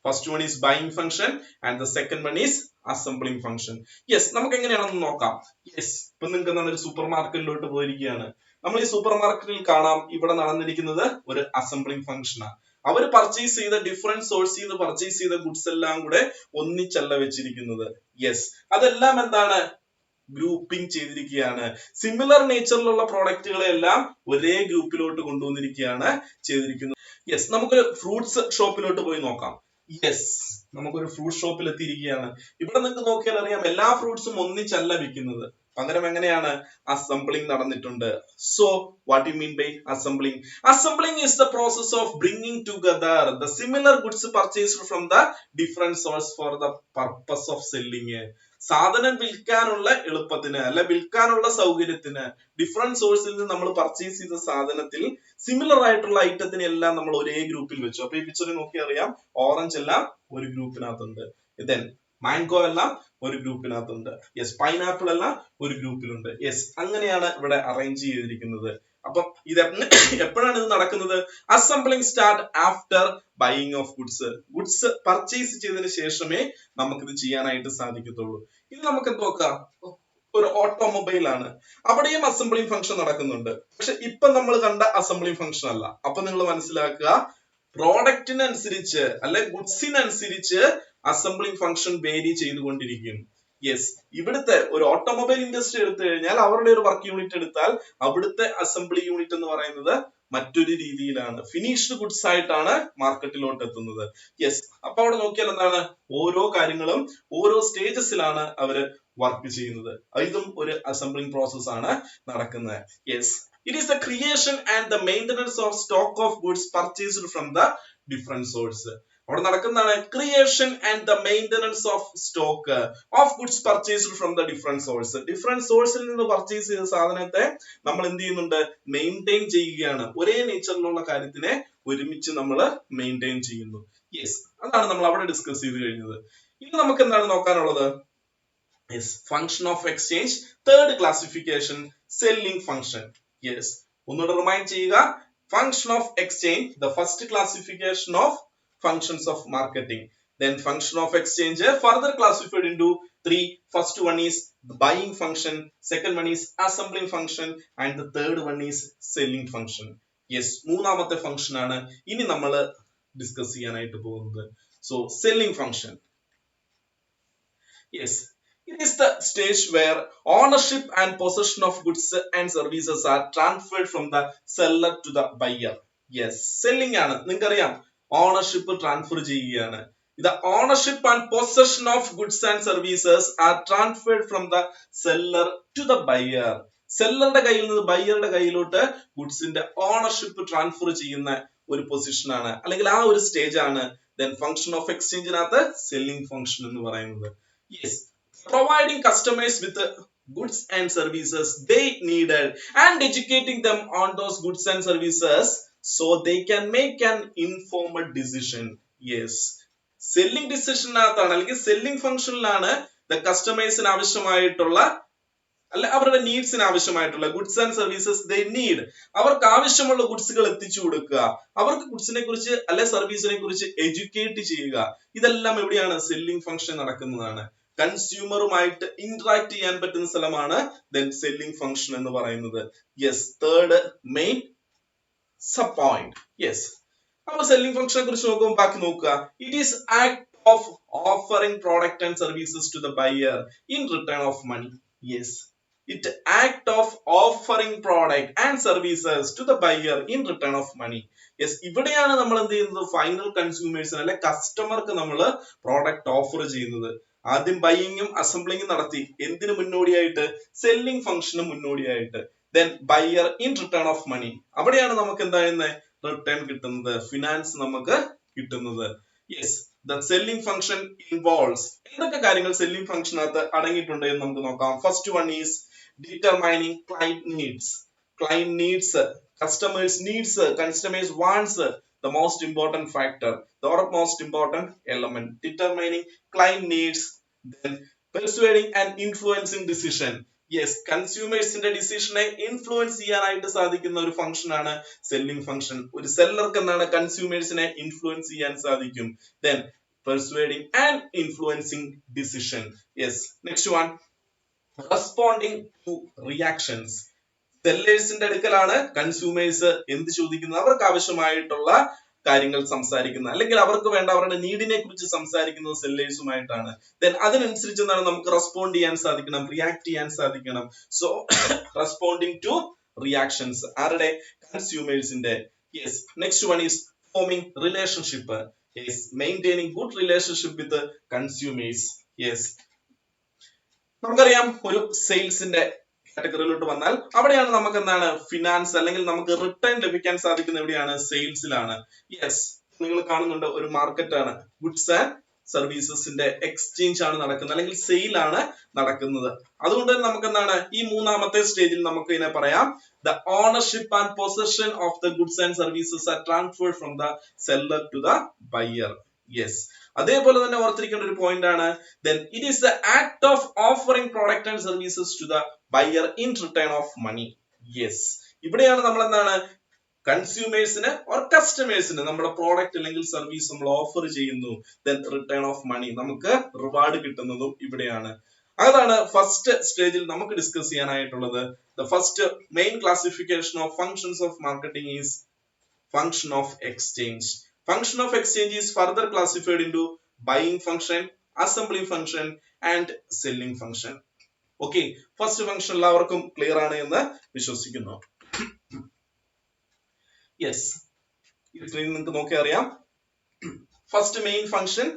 first one is buying function and the second one is assembling function. Yes, നമുക്ക് എങ്ങനെയാണെന്ന് നോക്കാം. Yes, ഇപ്പൊ നിങ്ങൾക്ക് എന്താണ്? ഒരു സൂപ്പർ മാർക്കറ്റിലോട്ട് പോയിരിക്കുകയാണ്. നമ്മൾ ഈ സൂപ്പർ മാർക്കറ്റിൽ കാണാം ഇവിടെ നടന്നിരിക്കുന്നത് ഒരു അസംബ്ലിംഗ് ഫംഗ്ഷനാണ്. അവർ പർച്ചേസ് ചെയ്ത ഡിഫറെന്റ് സോഴ്സിൽ നിന്ന് പർച്ചേസ് ചെയ്ത ഗുഡ്സ് എല്ലാം കൂടെ ഒന്നിച്ചല്ല വെച്ചിരിക്കുന്നത്. യെസ്, അതെല്ലാം എന്താണ്? ഗ്രൂപ്പിംഗ് ചെയ്തിരിക്കുകയാണ്. സിമിലർ നേച്ചറിലുള്ള പ്രോഡക്റ്റുകളെ എല്ലാം ഒരേ ഗ്രൂപ്പിലോട്ട് കൊണ്ടുവന്നിരിക്കുകയാണ് ചെയ്തിരിക്കുന്നത്. യെസ്, നമുക്ക് ഫ്രൂട്ട്സ് ഷോപ്പിലോട്ട് പോയി നോക്കാം. യെസ്, നമുക്കൊരു ഫ്രൂട്ട് ഷോപ്പിൽ എത്തിയിരിക്കുകയാണ്. ഇവിടെ നിങ്ങൾക്ക് നോക്കിയാൽ അറിയാം എല്ലാ ഫ്രൂട്ട്സും ഒന്നിച്ചല്ല വിൽക്കുന്നത്, പകരം എങ്ങനെയാണ് അസംബ്ലിംഗ് നടന്നിട്ടുണ്ട്. So what you mean by assembling? Assembling is the process of bringing together the similar goods purchased from the different source for the purpose of selling. സാധനം വിൽക്കാനുള്ള എളുപ്പത്തിന് അല്ലെ വിൽക്കാനുള്ള സൗകര്യത്തിന് ഡിഫറെന്റ് സോഴ്സിൽ നിന്ന് നമ്മൾ പർച്ചേസ് ചെയ്ത സാധനത്തിൽ സിമിലർ ആയിട്ടുള്ള ഐറ്റത്തിനെ എല്ലാം നമ്മൾ ഒരേ ഗ്രൂപ്പിൽ വെച്ചു. അപ്പൊ ഈ പിക്ചറിൽ നോക്കി അറിയാം ഓറഞ്ച് എല്ലാം ഒരു ഗ്രൂപ്പിനകത്തുണ്ട്, ദെൻ മാംഗോ എല്ലാം ഒരു ഗ്രൂപ്പിനകത്തുണ്ട്, യെസ് പൈനാപ്പിൾ എല്ലാം ഒരു ഗ്രൂപ്പിലുണ്ട്, യെസ് അങ്ങനെയാണ് ഇവിടെ അറേഞ്ച് ചെയ്തിരിക്കുന്നത്. അപ്പൊ ഇത് എപ്പോഴാണ് ഇത് നടക്കുന്നത്? Assembling start after buying of goods. Goods purchase ചെയ്തതിനു ശേഷമേ നമുക്കിത് ചെയ്യാനായിട്ട് സാധിക്കത്തുള്ളൂ. ഇത് നമുക്ക് നോക്കാം, ഒരു ഓട്ടോമൊബൈൽ ആണ്, അവിടെയും അസംബ്ലിംഗ് ഫംഗ്ഷൻ നടക്കുന്നുണ്ട്. പക്ഷെ ഇപ്പൊ നമ്മൾ കണ്ട അസംബ്ലിംഗ് ഫംഗ്ഷൻ അല്ല. അപ്പൊ നിങ്ങൾ മനസ്സിലാക്കുക, പ്രോഡക്റ്റിനനുസരിച്ച് അല്ലെ ഗുഡ്സിനനുസരിച്ച് അസംബ്ലിംഗ് ഫംഗ്ഷൻ വേരി ചെയ്തുകൊണ്ടിരിക്കും. യെസ്, ഇവിടുത്തെ ഒരു ഓട്ടോമൊബൈൽ ഇൻഡസ്ട്രി എടുത്തു കഴിഞ്ഞാൽ അവരുടെ ഒരു വർക്ക് യൂണിറ്റ് എടുത്താൽ അവിടുത്തെ അസംബ്ലി യൂണിറ്റ് എന്ന് പറയുന്നത് മറ്റൊരു രീതിയിലാണ്, ഫിനിഷ്ഡ് ഗുഡ്സ് ആയിട്ടാണ് മാർക്കറ്റിലോട്ട് എത്തുന്നത്. യെസ്, അപ്പൊ അവിടെ നോക്കിയാൽ എന്താണ്, ഓരോ കാര്യങ്ങളും ഓരോ സ്റ്റേജസിലാണ് അവര് വർക്ക് ചെയ്യുന്നത്. ഇതും ഒരു അസംബ്ലിംഗ് പ്രോസസ് ആണ് നടക്കുന്നത്. Yes, it is the creation and the maintenance of stock of goods purchased from the different source. അവിടെ നടക്കുന്നതാണ് creation and the maintenance of stock of goods purchased from the different source. Different സോഴ്സിൽ നിന്ന് purchase ചെയ്ത സാധനത്തെ നമ്മൾ എന്ത് ചെയ്യുന്നുണ്ട്, maintain ചെയ്യുകയാണ്. ഒരേ നേച്ചറിലുള്ള കാര്യത്തിനെ ഒരുമിച്ച് നമ്മൾ മെയിൻറ്റെയിൻ ചെയ്യുന്നു. യെസ്, അതാണ് നമ്മൾ അവിടെ ഡിസ്കസ് ചെയ്ത് കഴിഞ്ഞത്. ഇനി നമുക്ക് എന്താണ് നോക്കാനുള്ളത്? Yes, function of exchange, third classification selling function. Yes, ഒന്നുകൂടെ റിമൈൻഡ് ചെയ്യുക, function of exchange, the first classification of functions of marketing. Then function of exchange further classified into three. First one is the buying function, second one is assembling function, and the third one is selling function. Yes, മൂന്നാമത്തെ function ആണ് ഇനി നമ്മൾ discuss ചെയ്യാനായിട്ട് പോകുന്നത്. So selling function. Yes, it is the stage where ownership and possession of goods and services are transferred from the seller to the buyer. Yes, selling ആണ്, നിങ്ങൾക്കറിയാം ownership transfer ചെയ്യുകയാണ്. The ownership and possession of goods and services are transferred from the seller to the buyer. സെല്ലറുടെ കയ്യിൽ നിന്ന് ബയ്യറുടെ കയ്യിലോട്ട് ഗുഡ്സിന്റെ ownership transfer ചെയ്യുന്ന ഒരു position ആണ്, അല്ലെങ്കിൽ ആ ഒരു സ്റ്റേജ് ആണ് then function of exchangeനകത്ത് സെല്ലിംഗ് ഫംഗ്ഷൻ എന്ന് പറയുന്നത്. Yes, providing customers with goods and services they needed and educating them on those goods and services so they can make an informed decision. Yes, selling decision നകത്താണ് അല്ലെങ്കിൽ selling ഫംഗ്ഷനിലാണ് the കസ്റ്റമേഴ്സിന് ആവശ്യമായിട്ടുള്ള അല്ലെ അവരുടെ നീഡ്സിന് ആവശ്യമായിട്ടുള്ള goods and services they need, അവർക്ക് ആവശ്യമുള്ള ഗുഡ്സുകൾ എത്തിച്ചു കൊടുക്കുക, അവർക്ക് ഗുഡ്സിനെ കുറിച്ച് അല്ലെ സർവീസിനെ കുറിച്ച് എഡ്യൂക്കേറ്റ് ചെയ്യുക. ഇതെല്ലാം എവിടെയാണ്? സെല്ലിംഗ് ഫംഗ്ഷൻ നടക്കുന്നതാണ്. കൺസ്യൂമറുമായിട്ട് ഇന്ററാക്ട് ചെയ്യാൻ പറ്റുന്ന സ്ഥലമാണ് then സെല്ലിംഗ് ഫംഗ്ഷൻ എന്ന് പറയുന്നത്. Yes, third main sub point. Yes, അപ്പൊ സെല്ലിംഗ് ഫംഗ്ഷനെ കുറിച്ച് നോക്കുമ്പോൾ ബാക്കി നോക്കുക. It is act of offering product and services to the buyer in return of money. Yes, it act of offering product and services to the buyer in return of money. Yes, ഇവിടെയാണ് നമ്മൾ എന്ത് ചെയ്യുന്നത്, final കൺസ്യൂമേഴ്സിന് അല്ലെ കസ്റ്റമർക്ക് നമ്മൾ product offer ചെയ്യുന്നത്. ആദ്യം ബൈയിങ്ങും അസംബ്ലിങ്ങും നടത്തി, എന്തിനു മുന്നോടിയായിട്ട്? സെല്ലിംഗ് ഫംഗ്ഷന് മുന്നോടിയായിട്ട്. then buyer in return of money, അവിടെയാണ് നമുക്ക് എന്തായിരുന്നത്, റിട്ടേൺ കിട്ടുന്നത്, ഫിനാൻസ് നമുക്ക് കിട്ടുന്നത്. Yes, the selling function involves എന്തൊക്കെ കാര്യങ്ങൾ സെല്ലിംഗ് ഫംഗ്ഷനകത്ത് അടങ്ങിയിട്ടുണ്ട് എന്ന് നമുക്ക് നോക്കാം. First one is determining client needs. Client needs, customers needs, customers wants, the most important factor, the most important element. Determining client needs, then persuading and influencing decision. Yes, കൺസ്യൂമേഴ്സിന്റെ ഡിസിഷനെ influence ചെയ്യാനായിട്ട് സാധിക്കുന്ന ഒരു function ആണ് selling function. ഒരു സെല്ലർക്ക് എന്താണ്, കൺസ്യൂമേഴ്സിനെ influence ചെയ്യാൻ സാധിക്കും. then persuading and influencing decision. Yes, next one, responding to reactions. സെല്ലേഴ്സിന്റെ അടുക്കലാണ് കൺസ്യൂമേഴ്സ് എന്ത് ചോദിക്കുന്നത്, അവർക്ക് ആവശ്യമായിട്ടുള്ള കാര്യങ്ങൾ സംസാരിക്കുന്നത്, അല്ലെങ്കിൽ അവർക്ക് വേണ്ട അവരുടെ നീഡിനെ കുറിച്ച് സംസാരിക്കുന്നത് സെല്ലേഴ്സുമായിട്ടാണ്. then അതിനനുസരിച്ച് എന്താണ്, നമുക്ക് റെസ്പോണ്ട് ചെയ്യാൻ സാധിക്കണം, റിയാക്ട് ചെയ്യാൻ സാധിക്കണം. സോ റെസ്പോണ്ടിങ് ടു റിയാക്ഷൻസ് ആരുടെ, കൺസ്യൂമേഴ്സിന്റെ. Yes, next one is forming relationship. Yes, maintaining good relationship with the consumers. Yes, നമുക്കറിയാം ഒരു സെയിൽസിന്റെ കാറ്റഗറിയിലോട്ട് വന്നാൽ അവിടെയാണ് നമുക്ക് എന്താണ് ഫിനാൻസ് അല്ലെങ്കിൽ നമുക്ക് റിട്ടേൺ ലഭിക്കാൻ സാധിക്കുന്ന എവിടെയാണ് സെയിൽസിലാണ്. യെസ്, നിങ്ങൾ കാണുന്നുണ്ട് ഒരു മാർക്കറ്റ് ആണ്, ഗുഡ്സ് ആൻഡ് സർവീസസിന്റെ എക്സ്ചേഞ്ച് ആണ് നടക്കുന്നത് അല്ലെങ്കിൽ സെയിൽ ആണ് നടക്കുന്നത്. അതുകൊണ്ട് തന്നെ നമുക്ക് എന്താണ് ഈ മൂന്നാമത്തെ സ്റ്റേജിൽ നമുക്ക് ഇതിനെ പറയാം the ownership and possession of the goods and services are transferred from the seller to the buyer. Yes, അതേപോലെ തന്നെ ഓർത്തിരിക്കേണ്ട ഒരു പോയിന്റ് ആണ് then it is the act of offering product and services to the buyer in return of money. Yes, ഇവിടെയാണ് നമ്മൾ എന്താണ് കൺസ്യൂമേഴ്സിന് or കസ്റ്റമേഴ്സിന് നമ്മുടെ പ്രോഡക്റ്റ് അല്ലെങ്കിൽ സർവീസ് നമ്മൾ ഓഫർ ചെയ്യുന്നു, then റിട്ടേൺ ഓഫ് മണി നമുക്ക് റിവാർഡ് കിട്ടുന്നതും ഇവിടെയാണ്. അതാണ് ഫസ്റ്റ് സ്റ്റേജിൽ നമുക്ക് ഡിസ്കസ് ചെയ്യാനായിട്ടുള്ളത്. The first main classification of functions of marketing is function of exchange. Function of exchange is further classified into buying function, assembling function and selling function. Okay, first function എല്ലാവർക്കും clear ആണ് എന്ന് വിശ്വസിക്കുന്നു. Yes, ഈ സ്ക്രീനിൽ നിങ്ങൾക്ക് നോക്കി അറിയാം. First main function,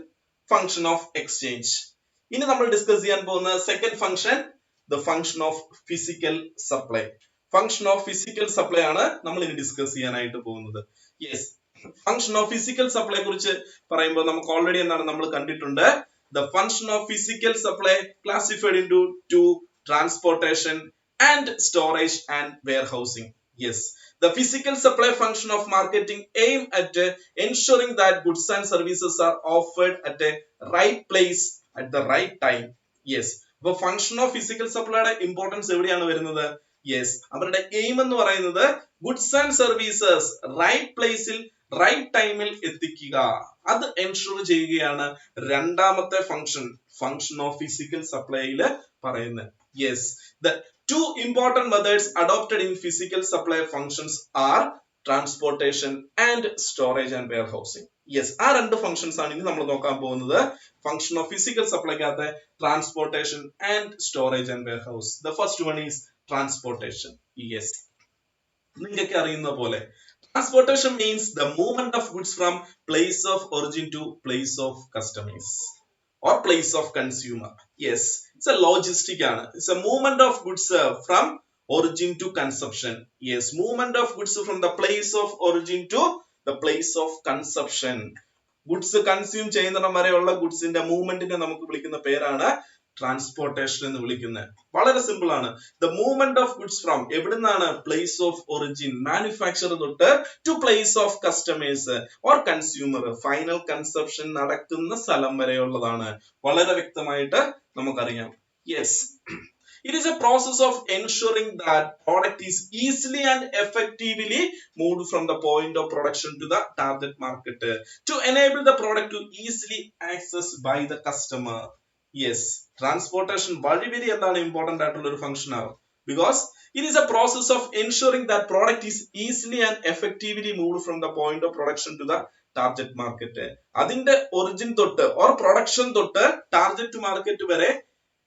function of exchange. ഇനി നമ്മൾ ഡിസ്കസ് ചെയ്യാൻ പോകുന്ന second function, the function of physical supply. Function of physical supply ആണ് നമ്മൾ ഇനി ഡിസ്കസ് ചെയ്യാനായിട്ട് പോകുന്നത്. Yes, function of physical supply കുറിച്ച് പറയുമ്പോൾ നമുക്ക് ഓൾറെഡി എന്താണ് നമ്മൾ കണ്ടിട്ടുണ്ട്. The function of physical supply classified into two, transportation and storage and warehousing. Yes, the physical supply function of marketing aim at ensuring that goods and services are offered at a right place at the right time. Yes, അപ്പോൾ function of physical സപ്ലൈയുടെ importance എവിടെയാണ് വരുന്നത്? Yes, അവരുടെ aim എന്ന് പറയുന്നത് goods and services right പ്ലേസിൽ right ടൈമിൽ എത്തിക്കുക, അത് എൻഷുർ ചെയ്യുകയാണ് രണ്ടാമത്തെ ഫംഗ്ഷൻ, ഫംഗ്ഷൻ ഓഫ് ഫിസിക്കൽ സപ്ലൈയിൽ പറയുന്നത്. Yes, the two important methods adopted in physical supply functions are transportation and storage and warehousing. Yes, ആ രണ്ട് ഫംഗ്ഷൻസ് ആണ് ഇനി നമ്മൾ നോക്കാൻ പോകുന്നത്. ഫംഗ്ഷൻ ഓഫ് ഫിസിക്കൽ സപ്ലൈക്കകത്ത് transportation and storage and warehouse. The first one is transportation. Yes, നിങ്ങൾക്ക് അറിയുന്ന പോലെ transportation means the movement of goods from place of origin to place of customers or place of consumer. Yes, it's a logistic ആണ്. It's a movement of goods from origin to consumption. Yes, movement of goods from the place of origin to the place of consumption. ഗുഡ്സ് consume ചെയ്യുന്നിടം വരെയുള്ള ഗുഡ്സിന്റെ മൂവ്മെന്റിനെ നമുക്ക് വിളിക്കുന്ന പേരാണ് transportation എന്ന് വിളിക്കുന്നത്. വളരെ സിമ്പിൾ ആണ്. The movement of goods from എവിടുന്നാണ്? പ്ലേസ് ഓഫ് ഒറിജിൻ, മാനുഫാക്ചർ തൊട്ട് to place of customers or consumer, final consumption നടക്കുന്ന സ്ഥലം വരെയുള്ളതാണ്. വളരെ വ്യക്തമായിട്ട് നമുക്കറിയാം. Yes, it is a process of ensuring that product is easily and effectively moved from the point of production to the target market to enable the product to easily accessed by the customer. Yes, transportation very എന്താണ് important ആയിട്ടുള്ള ഒരു function ആണ്. Because it is a process of ensuring that product is easily and effectively moved from the point of production to the target market. അതിന്റെ origin തൊട്ട് or production തൊട്ട് target market വരെ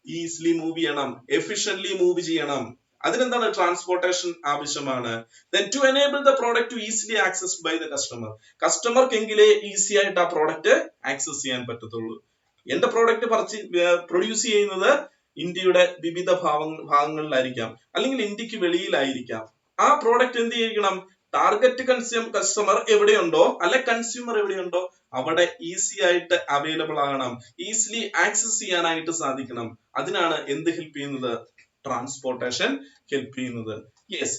easily move ചെയ്യണം, efficiently move ചെയ്യണം. അതിനെന്താണ്? Transportation ആവശ്യമാണ്. Then to enable the product to easily accessed by the customer, കസ്റ്റമർക്കെങ്കിലേ easy ആയിട്ട് ആ പ്രോഡക്റ്റ് ആക്സസ് ചെയ്യാൻ പറ്റത്തുള്ളൂ. എന്റെ പ്രോഡക്റ്റ് പ്രൊഡ്യൂസ് ചെയ്യുന്നത് ഇന്ത്യയുടെ വിവിധ ഭാഗങ്ങളിലായിരിക്കാം, അല്ലെങ്കിൽ ഇന്ത്യക്ക് വെളിയിലായിരിക്കാം. ആ പ്രോഡക്റ്റ് എന്ത് ചെയ്യണം? ടാർഗറ്റ് കസ്റ്റമർ എവിടെയുണ്ടോ അല്ലെ കൺസ്യൂമർ എവിടെയുണ്ടോ അവിടെ ഈസി ആയിട്ട് അവൈലബിൾ ആകണം, ഈസിലി ആക്സസ് ചെയ്യാനായിട്ട് സാധിക്കണം. അതിനാണ് എന്ത് ഹെൽപ്പ് ചെയ്യുന്നത്? ട്രാൻസ്പോർട്ടേഷൻ ഹെൽപ്പ് ചെയ്യുന്നത്. Yes,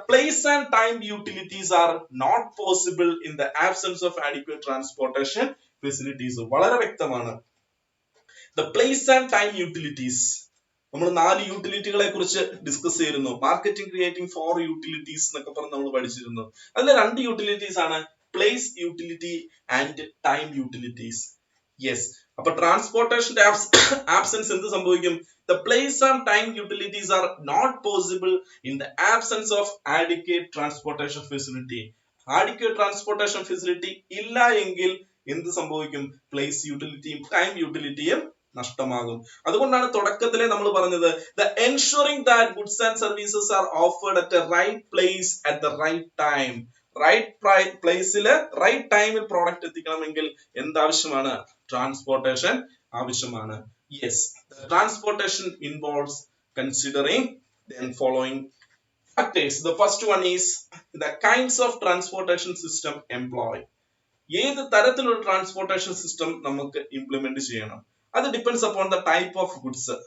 place and time utilities are not possible in the absence of adequate transportation facilities. വളരെ വ്യക്തമാണ്. The place and time utilities, നമ്മൾ 4 യൂട്ടിലിറ്റികളെ കുറിച്ച് ഡിസ്കസ് ചെയ്തിരുന്നു. മാർക്കറ്റിംഗ് ക്രിയേറ്റിംഗ് 4 യൂട്ടിലിറ്റീസ് എന്നൊക്കെ പറഞ്ഞ് നമ്മൾ പഠിച്ചിരുന്നു. അതിൽ 2 യൂട്ടിലിറ്റീസ് ആണ് place utility and time utilities. Yes, അപ്പൊ ട്രാൻസ്പോർട്ടേഷന്റെ ആബ്സെൻസ് എന്ത് സംഭവിക്കും? The place and time utilities are not possible in the absence of adequate transportation facility. Adequate transportation facility ഇല്ല എങ്കിൽ എന്ത് സംഭവിക്കും? പ്ലേസ് യൂട്ടിലിറ്റിയും ടൈം യൂട്ടിലിറ്റിയും നഷ്ടമാകും. അതുകൊണ്ടാണ് തുടക്കത്തിലെ നമ്മൾ പറഞ്ഞത് the ensuring that goods and services are offered at the right place at the right time. Right പ്ലേസിൽ റൈറ്റ് ടൈമിൽ പ്രോഡക്റ്റ് എത്തിക്കണമെങ്കിൽ എന്താവശ്യമാണ്? ട്രാൻസ്പോർട്ടേഷൻ ആവശ്യമാണ്. Yes, transportation involves considering then following factors. The first one is the kinds of transportation system employed. ഏത് തരത്തിലുള്ള transportation system നമുക്ക് implement ചെയ്യണം? അത് depends upon the type of goods.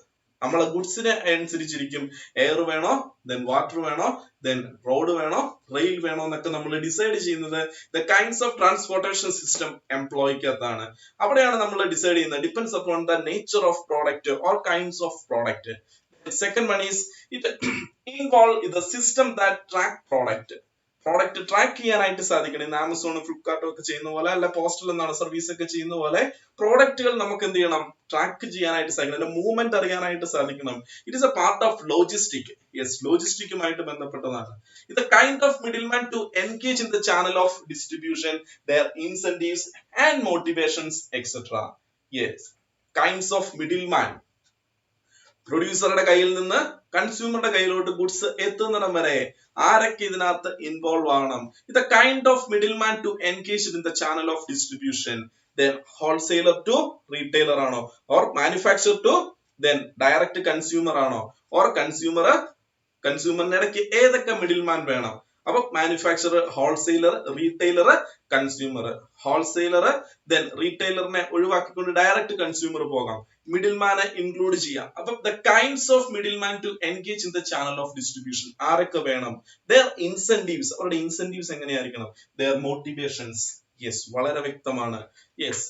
നമ്മളെ ഗുഡ്സിനെ അനുസരിച്ചിരിക്കും. എയർ വേണോ, ദെൻ വാട്ടർ വേണോ, ദെൻ റോഡ് വേണോ, റെയിൽ വേണോ എന്നൊക്കെ നമ്മൾ ഡിസൈഡ് ചെയ്യുന്നത് the kinds of transportation system എംപ്ലോയ്ക്കകത്താണ്. അവിടെയാണ് നമ്മൾ ഡിസൈഡ് ചെയ്യുന്നത്. Depends upon the nature of product or kinds of product. Second one is it involve the system that track product. Product track ചെയ്യാനായിട്ട് സാധിക്കണം. ഇന്ന് ആമസോണും ഫ്ലിപ്കാർട്ടും ഒക്കെ ചെയ്യുന്ന പോലെ, അല്ല പോസ്റ്റൽ എന്നാണ് സർവീസ് ഒക്കെ ചെയ്യുന്ന പോലെ പ്രോഡക്റ്റുകൾ നമുക്ക് എന്ത് ചെയ്യണം? ട്രാക്ക് ചെയ്യാനായിട്ട് സാധിക്കണം. അതിന്റെ മൂവ്മെന്റ് അറിയാനായിട്ട് സാധിക്കണം. It is a part of logistic. Yes, ലോജിസ്റ്റിക്കുമായിട്ട് ബന്ധപ്പെട്ടതാണ്. ഇത് kind of middleman to engage in the channel of distribution, their incentives and motivations etcetera. Yes, kinds of middleman. പ്രൊഡ്യൂസറുടെ കയ്യിൽ നിന്ന് കൺസ്യൂമറുടെ കയ്യിലോട്ട് ഗുഡ്സ് എത്തുന്നിടം വരെ ആരൊക്കെ ഇതിനകത്ത് ഇൻവോൾവ് ആവണം? ഇത് kind of middleman to engage in the channel of distribution. Then wholesaler to retailer ആണോ, or manufacture to then direct consumer ആണോ, ഓർ കൺസ്യൂമറിന്റെ ഇടയ്ക്ക് ഏതൊക്കെ മിഡിൽമാൻ വേണം? അപ്പൊ manufacturer, wholesaler, retailer, consumer. Wholesaler then റീറ്റെയിലറിനെ ഒഴിവാക്കിക്കൊണ്ട് ഡയറക്റ്റ് കൺസ്യൂമർ പോകാം. മിഡിൽമാനെ ഇൻക്ലൂഡ് ചെയ്യാം. അപ്പൊ the kinds of middleman to engage in the channel of distribution ആരൊക്കെ വേണം? ദെയർ ഇൻസെന്റീവ്സ്, അവരുടെ ഇൻസെന്റീവ്സ് എങ്ങനെയായിരിക്കണം? Their motivations. യെസ്, വളരെ വ്യക്തമാണ്. യെസ്,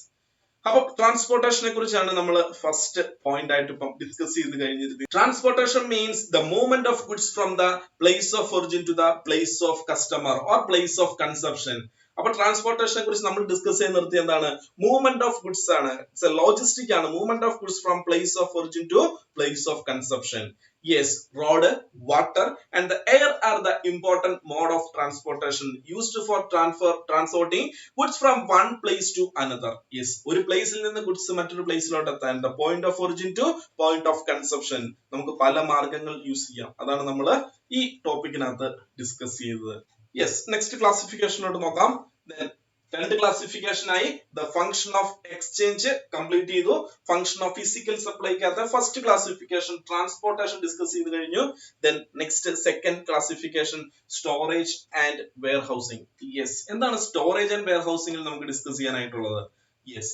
അപ്പൊ ട്രാൻസ്പോർട്ടേഷനെ കുറിച്ചാണ് നമ്മൾ ഫസ്റ്റ് പോയിന്റ് ആയിട്ട് ഇപ്പം ഡിസ്കസ് ചെയ്ത് കഴിഞ്ഞിരുന്നത്. Transportation means the movement of goods from the place of origin to the place of customer or place of consumption. അപ്പൊ ട്രാൻസ്പോർട്ടേഷനെ കുറിച്ച് നമ്മൾ ഡിസ്കസ് ചെയ്ത് നിർത്തി എന്താണ്? മൂവ്മെന്റ് ഓഫ് ഗുഡ്സ് ആണ്. ഇറ്റ്സ് എ ലോജിസ്റ്റിക് ആണ്. Movement of goods from place of origin to place of consumption. Yes, road, water and the air are the important mode of transportation used for transporting goods from one place to another. Yes, ഒരു പ്ലേസിൽ നിന്ന് goods മറ്റൊരു പ്ലേസിലോട്ട് എത്താൻ the point of origin to point of consumption നമുക്ക് പല മാർഗങ്ങൾ use ചെയ്യാം. അതാണ് നമ്മൾ ഈ ടോപ്പിക്കിനകത്ത് ഡിസ്കസ് ചെയ്തത്. യെസ്, നെക്സ്റ്റ് ക്ലാസിഫിക്കേഷനോട്ട് നോക്കാം. രണ്ട് ക്ലാസിഫിക്കേഷൻ ആയി. The function of exchange complete ചെയ്തു. ഫംഗ്ഷൻ ഓഫ് ഫിസിക്കൽ സപ്ലൈക്കകത്ത് ഫസ്റ്റ് ക്ലാസിഫിക്കേഷൻ ട്രാൻസ്പോർട്ടേഷൻ ഡിസ്കസ് ചെയ്ത് കഴിഞ്ഞു. Then next second classification storage and warehousing. Yes, എന്താണ് സ്റ്റോറേജ് ആൻഡ് വെയർ ഹൗസിംഗിൽ നമുക്ക് ഡിസ്കസ് ചെയ്യാനായിട്ടുള്ളത്? Yes,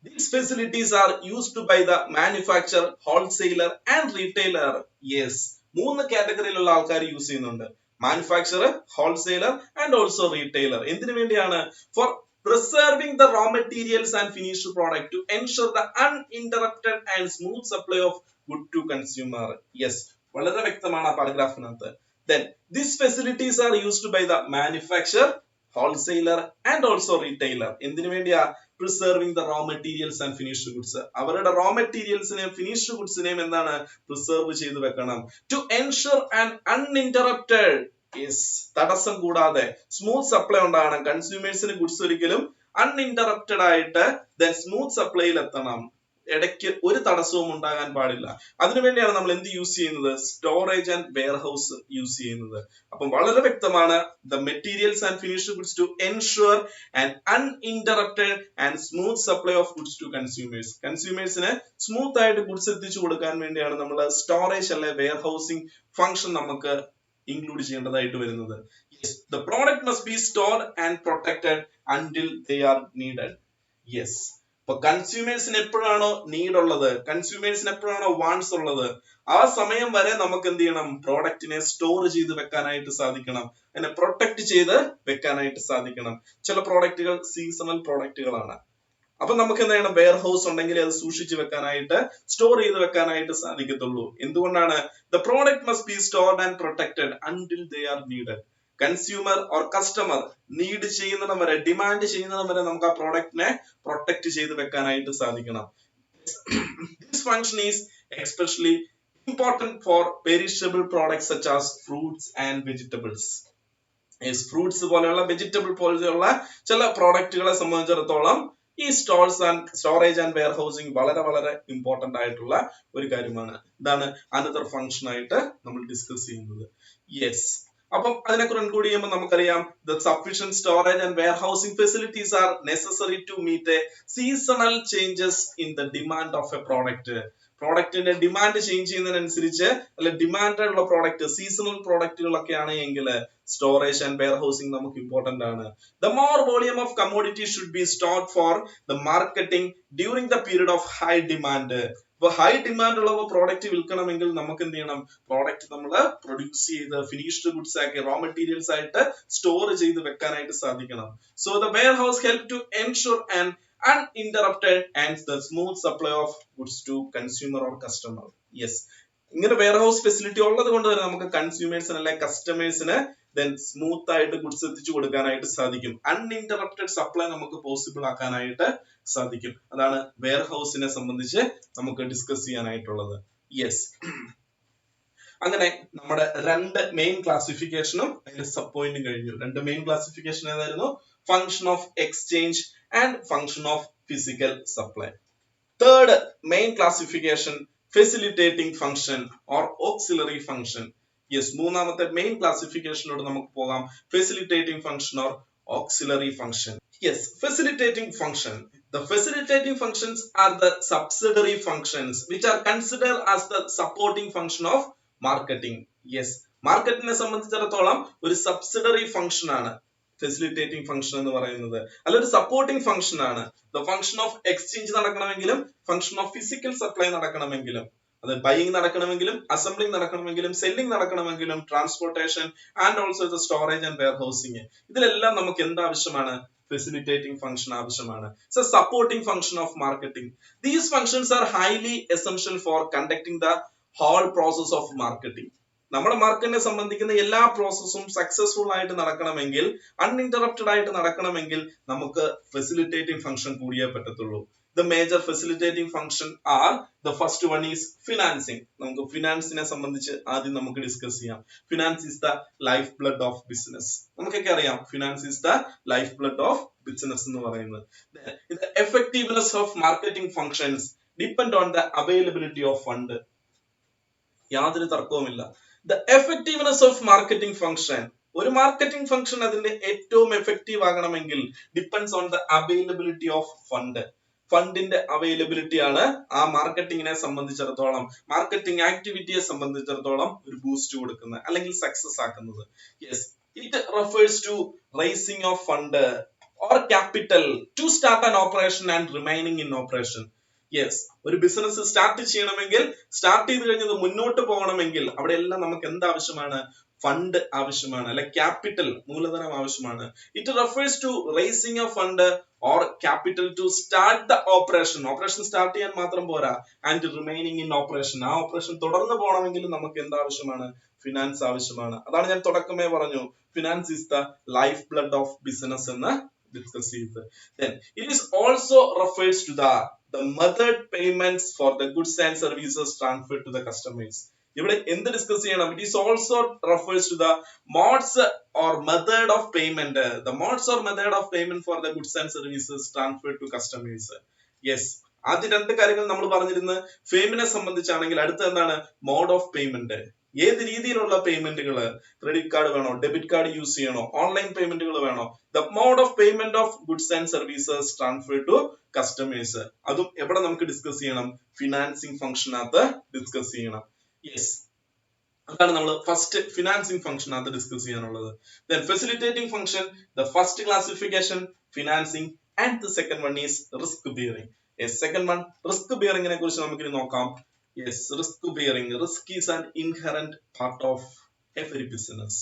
these facilities are used by the manufacturer, wholesaler and retailer. Yes, മൂന്ന് കാറ്റഗറിയിലുള്ള ആൾക്കാർ യൂസ് ചെയ്യുന്നുണ്ട്. Manufacturer, wholesaler and also retailer. എന്തിനു വേണ്ടിയാണ്? For preserving the raw materials and finished product to ensure the uninterrupted and smooth supply of good to consumer. Yes, വളരെ വ്യക്തമാണ് ആ പാരഗ്രാഫിനകത്ത്. Then these facilities are used by the manufacturer, wholesaler and also retailer. എന്തിനു വേണ്ടിയാ? preserving the raw materials and finished goods. അവരുടെ raw materialsനെയും finished goodsനെയും എന്താണ്? preserve ചെയ്തു വെക്കണം. To ensure an uninterrupted, yes, തടസ്സം കൂടാതെ സ്മൂത്ത് സപ്ലൈ ഉണ്ടാകണം. കൺസ്യൂമേഴ്സിന് ഗുഡ്സ് ഒരിക്കലും അൺഇന്ററപ്റ്റഡ് ആയിട്ട് ദെൻ സ്മൂത്ത് സപ്ലൈയിൽ എത്തണം. ഇടയ്ക്ക് ഒരു തടസ്സവും ഉണ്ടാകാൻ പാടില്ല. അതിനുവേണ്ടിയാണ് നമ്മൾ എന്ത് യൂസ് ചെയ്യുന്നത്? Storage and warehouse use ചെയ്യുന്നത്. അപ്പം വളരെ വ്യക്തമാണ്. The materials and finished goods to ensure and uninterrupted and smooth supply of goods to consumers. കൺസ്യൂമേഴ്സിന് സ്മൂത്ത് ആയിട്ട് ഗുഡ്സ് എത്തിച്ചു കൊടുക്കാൻ വേണ്ടിയാണ് നമ്മൾ സ്റ്റോറേജ് അല്ലെ വെയർ ഹൗസിംഗ് ഫംഗ്ഷൻ നമുക്ക് ഇൻക്ലൂഡ് ചെയ്യേണ്ടതായിട്ട് വരുന്നത്. Yes, the product must be stored and protected until they are needed. Yes, ഇപ്പൊ കൺസ്യൂമേഴ്സിന് എപ്പോഴാണോ നീഡ് ഉള്ളത്, കൺസ്യൂമേഴ്സിന് എപ്പോഴാണോ വാണ്ട്സ് ഉള്ളത്, ആ സമയം വരെ നമുക്ക് എന്ത് ചെയ്യണം? പ്രോഡക്റ്റിനെ സ്റ്റോർ ചെയ്ത് വെക്കാനായിട്ട് സാധിക്കണം, അതിനെ പ്രൊട്ടക്ട് ചെയ്ത് വെക്കാനായിട്ട് സാധിക്കണം. ചില പ്രോഡക്റ്റുകൾ സീസണൽ പ്രോഡക്റ്റുകളാണ്. അപ്പൊ നമുക്ക് എന്ത് ചെയ്യണം? വെയർ ഹൗസ് ഉണ്ടെങ്കിൽ അത് സൂക്ഷിച്ചു വെക്കാനായിട്ട്, സ്റ്റോർ ചെയ്ത് വെക്കാനായിട്ട് സാധിക്കത്തുള്ളൂ. എന്തുകൊണ്ടാണ്? The product must be stored and protected until they are needed. Consumer or customer need ചെയ്യുന്നിടം വരെ, ഡിമാൻഡ് ചെയ്യുന്നിടം വരെ നമുക്ക് ആ പ്രോഡക്റ്റിനെ പ്രൊട്ടക്ട് ചെയ്ത് വെക്കാനായിട്ട് സാധിക്കണം. This function is especially important four perishable products such as fruits and vegetables. Fruits പോലെയുള്ള, vegetable പോലെയുള്ള ചില പ്രോഡക്റ്റുകളെ സംബന്ധിച്ചിടത്തോളം ഈ സ്റ്റോറേജ് ആൻഡ് വെയർ ഹൗസിംഗ് വളരെ വളരെ ഇമ്പോർട്ടന്റ് ആയിട്ടുള്ള ഒരു കാര്യമാണ്. ഇതാണ് അനദർ ഫംഗ്ഷൻ ആയിട്ട് നമ്മൾ ഡിസ്കസ് ചെയ്യുന്നത്. യെസ്, അപ്പം അതിനൊക്കെ കൺക്ലൂഡ് ചെയ്യുമ്പോൾ നമുക്കറിയാം the sufficient storage and warehousing facilities are necessary to meet a seasonal changes in the demand of a product. പ്രോഡക്റ്റിന്റെ ഡിമാൻഡ് ചേഞ്ച് ചെയ്യുന്നതിനനുസരിച്ച് അല്ലെ ഡിമാൻഡ് ഉള്ള പ്രോഡക്റ്റ് സീസണൽ പ്രോഡക്റ്റുകളൊക്കെ ആണ് എങ്കിൽ സ്റ്റോറേജ് ആൻഡ് വെയർ ഹൗസിംഗ് നമുക്ക് ഇമ്പോർട്ടന്റ് ആണ്. The more volume of commodity should be stored for the marketing during the period of high demand. ഇപ്പൊ ഹൈ ഡിമാൻഡ് ഉള്ള പ്രോഡക്റ്റ് വിൽക്കണമെങ്കിൽ നമുക്ക് എന്ത് ചെയ്യണം, പ്രോഡക്റ്റ് നമ്മൾ പ്രൊഡ്യൂസ് ചെയ്ത് ഫിനിഷ്ഡ് ഗുഡ്സ് ആക്കി റോ മെറ്റീരിയൽസ് ആയിട്ട് സ്റ്റോർ ചെയ്ത് വെക്കാനായിട്ട് സാധിക്കണം. So the warehouse help to ensure and uninterrupted and the smooth supply of goods to consumer or customer. Yes, ഇങ്ങനെ വെയർ ഹൗസ് ഫെസിലിറ്റി ഉള്ളത് കൊണ്ട് തന്നെ നമുക്ക് കൺസ്യൂമേഴ്സിന് അല്ലെ കസ്റ്റമേഴ്സിന് ദെൻ സ്മൂത്ത് ആയിട്ട് ഗുഡ്സ് എത്തിച്ചു കൊടുക്കാനായിട്ട് സാധിക്കും. അൺഇന്ററപ്റ്റഡ് സപ്ലൈ നമുക്ക് പോസിബിൾ ആക്കാനായിട്ട് സാധിക്കും. അതാണ് വെയർ ഹൗസിനെ സംബന്ധിച്ച് നമുക്ക് ഡിസ്കസ് ചെയ്യാനായിട്ടുള്ളത്. യെസ്, അങ്ങനെ നമ്മുടെ രണ്ട് മെയിൻ ക്ലാസിഫിക്കേഷനും അതിന്റെ സബ് പോയിന്റും കഴിഞ്ഞു. രണ്ട് മെയിൻ ക്ലാസിഫിക്കേഷൻ ഏതായിരുന്നു? Function of exchange and function of physical supply. Third main classification, facilitating function or auxiliary function. Yes, മൂന്നാമത്തെ മെയിൻ ക്ലാസിഫിക്കേഷനോട് നമുക്ക് പോകാം. facilitating function or auxiliary function. Yes, facilitating function. The facilitating functions are the subsidiary functions which are considered as the supporting function of marketing. Yes, മാർക്കറ്റിനെ സംബന്ധിച്ചിടത്തോളം ഒരു subsidiary function ആണ് facilitating function എന്ന് പറയുന്നത്, അല്ല ഒരു സപ്പോർട്ടിംഗ് ഫംഗ്ഷൻ ആണ്. The function of exchange നടക്കണമെങ്കിലും ഫംഗ്ഷൻ ഓഫ് ഫിസിക്കൽ സപ്ലൈ നടക്കണമെങ്കിലും, അത് ബൈയിങ് നടക്കണമെങ്കിലും അസംബ്ലിംഗ് നടക്കണമെങ്കിലും സെല്ലിംഗ് നടക്കണമെങ്കിലും transportation and also the storage and warehousing, ഇതിലെല്ലാം നമുക്ക് എന്ത് ആവശ്യമാണ്? ഫെസിലിറ്റേറ്റിംഗ് ഫംഗ്ഷൻ ആവശ്യമാണ്. So supporting function of marketing. These functions are highly essential for conducting the whole process of marketing. നമ്മുടെ മാർക്കറ്റിനെ സംബന്ധിക്കുന്ന എല്ലാ പ്രോസസ്സും സക്സസ്ഫുൾ ആയിട്ട് നടക്കണമെങ്കിൽ, അൺഇന്ററപ്റ്റഡ് ആയിട്ട് നടക്കണമെങ്കിൽ നമുക്ക് ഫെസിലിറ്റേറ്റിംഗ് ഫംഗ്ഷൻ കൂടിയേ പറ്റത്തുള്ളൂ. The major facilitating function are, the first one is financing. നമുക്ക് ഫിനാൻസിനെ സംബന്ധിച്ച് ആദ്യം നമുക്ക് ഡിസ്കസ് ചെയ്യാം. Finance is the life blood of business. നമുക്കൊക്കെ അറിയാം finance is the life blood of business എന്ന് പറയുന്നത്. The effectiveness of marketing functions depend on the availability of fund. യാതൊരു തർക്കവുമില്ല. The effectiveness of marketing function, ഒരു marketing function അതിന്റെ ഏറ്റവും effective ആകണമെങ്കിൽ depends on the availability of fund. ഫണ്ടിന്റെ availability ആണ് ആ മാർക്കറ്റിംഗിനെ സംബന്ധിച്ചിടത്തോളം, മാർക്കറ്റിംഗ് ആക്ടിവിറ്റിയെ സംബന്ധിച്ചിടത്തോളം ഒരു ബൂസ്റ്റ് കൊടുക്കുന്നത് അല്ലെങ്കിൽ സക്സസ് ആക്കുന്നത്. Yes, it refers to raising of fund or capital to start an operation and remaining in operation. Yes, ഒരു ബിസിനസ് സ്റ്റാർട്ട് ചെയ്യണമെങ്കിൽ, സ്റ്റാർട്ട് ചെയ്ത് കഴിഞ്ഞത് മുന്നോട്ട് പോകണമെങ്കിൽ അവിടെ എല്ലാം നമുക്ക് എന്താവശ്യമാണ്? ഫണ്ട് ആവശ്യമാണ്, അല്ലെ ക്യാപിറ്റൽ, മൂലധനം ആവശ്യമാണ്. It refers to raising of fund or capital to start the operation. Operation start ചെയ്യാൻ മാത്രം പോരാ, ആൻഡ് റിമൈനിങ് ഇൻ ഓപ്പറേഷൻ. ആ ഓപ്പറേഷൻ തുടർന്ന് പോകണമെങ്കിൽ നമുക്ക് എന്താവശ്യമാണ്? ഫിനാൻസ് ആവശ്യമാണ്. അതാണ് ഞാൻ തുടക്കമേ പറഞ്ഞു, finance is the life blood of business എന്ന് ഡിസ്കസ് ചെയ്തത്. Then it is also refers to the method payments for the goods and services transferred to the customers. ഇവിടെ എന്ത് ഡിസ്കസ് ചെയ്യണം? It is also refers to the modes or method of payment. The modes or method of payment for the goods and services transferred to customers. Yes, ആദ്യ രണ്ട് കാര്യങ്ങൾ നമ്മൾ പറഞ്ഞിരുന്നത് ഫെയിമിനെ സംബന്ധിച്ചാണെങ്കിൽ അടുത്ത എന്താണ്? Mode of payment. ഏത് രീതിയിലുള്ള പേയ്മെന്റുകൾ, ക്രെഡിറ്റ് കാർഡ് വേണോ, ഡെബിറ്റ് കാർഡ് യൂസ് ചെയ്യണോ, ഓൺലൈൻ പേയ്മെന്റുകൾ വേണോ? The mode of payment of goods and services transfer to customers. അതും എവിടെ നമുക്ക് ഡിസ്കസ് ചെയ്യണം? ഫിനാൻസിംഗ് ഫംഗ്ഷനകത്ത് ഡിസ്കസ് ചെയ്യണം. യെസ്, അതാണ് നമ്മൾ ഫസ്റ്റ് ഫിനാൻസിംഗ് ഫംഗ്ഷനകത്ത് ഡിസ്കസ് ചെയ്യാനുള്ളത്. Then facilitating function, the first classification financing and the second one is risk bearing. Yes, second one risk bearing നെ കുറിച്ച് നമുക്ക് ഇനി നോക്കാം. Yes, risk bearing. Risk is an inherent part of every business.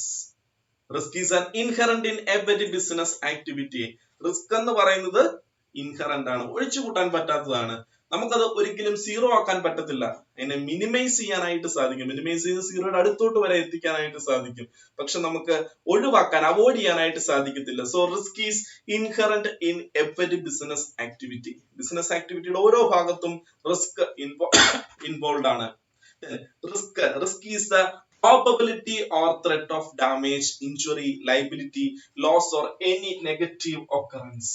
Risk is an inherent in every business activity. Risk എന്ന് പറയുന്നത് inherent ആണ്, ഒഴിച്ചു കൂട്ടാൻ പറ്റാത്തതാണ്. നമുക്കത് ഒരിക്കലും സീറോ ആക്കാൻ പറ്റത്തില്ല, അതിനെ മിനിമൈസ് ചെയ്യാനായിട്ട് സാധിക്കും, മിനിമൈസ് ചെയ്ത് സീറോയുടെ അടുത്തോട്ട് വരെ എത്തിക്കാനായിട്ട് സാധിക്കും, പക്ഷെ നമുക്ക് ഒഴിവാക്കാൻ, അവോയ്ഡ് ചെയ്യാനായിട്ട് സാധിക്കത്തില്ല. So risk is inherent in every business activity. Business ആക്ടിവിറ്റിയുടെ ഓരോ ഭാഗത്തും റിസ്ക് ഇൻവോൾവ് ആണ്. Risk is the probability or threat of damage, injury, liability, loss or any negative occurrence.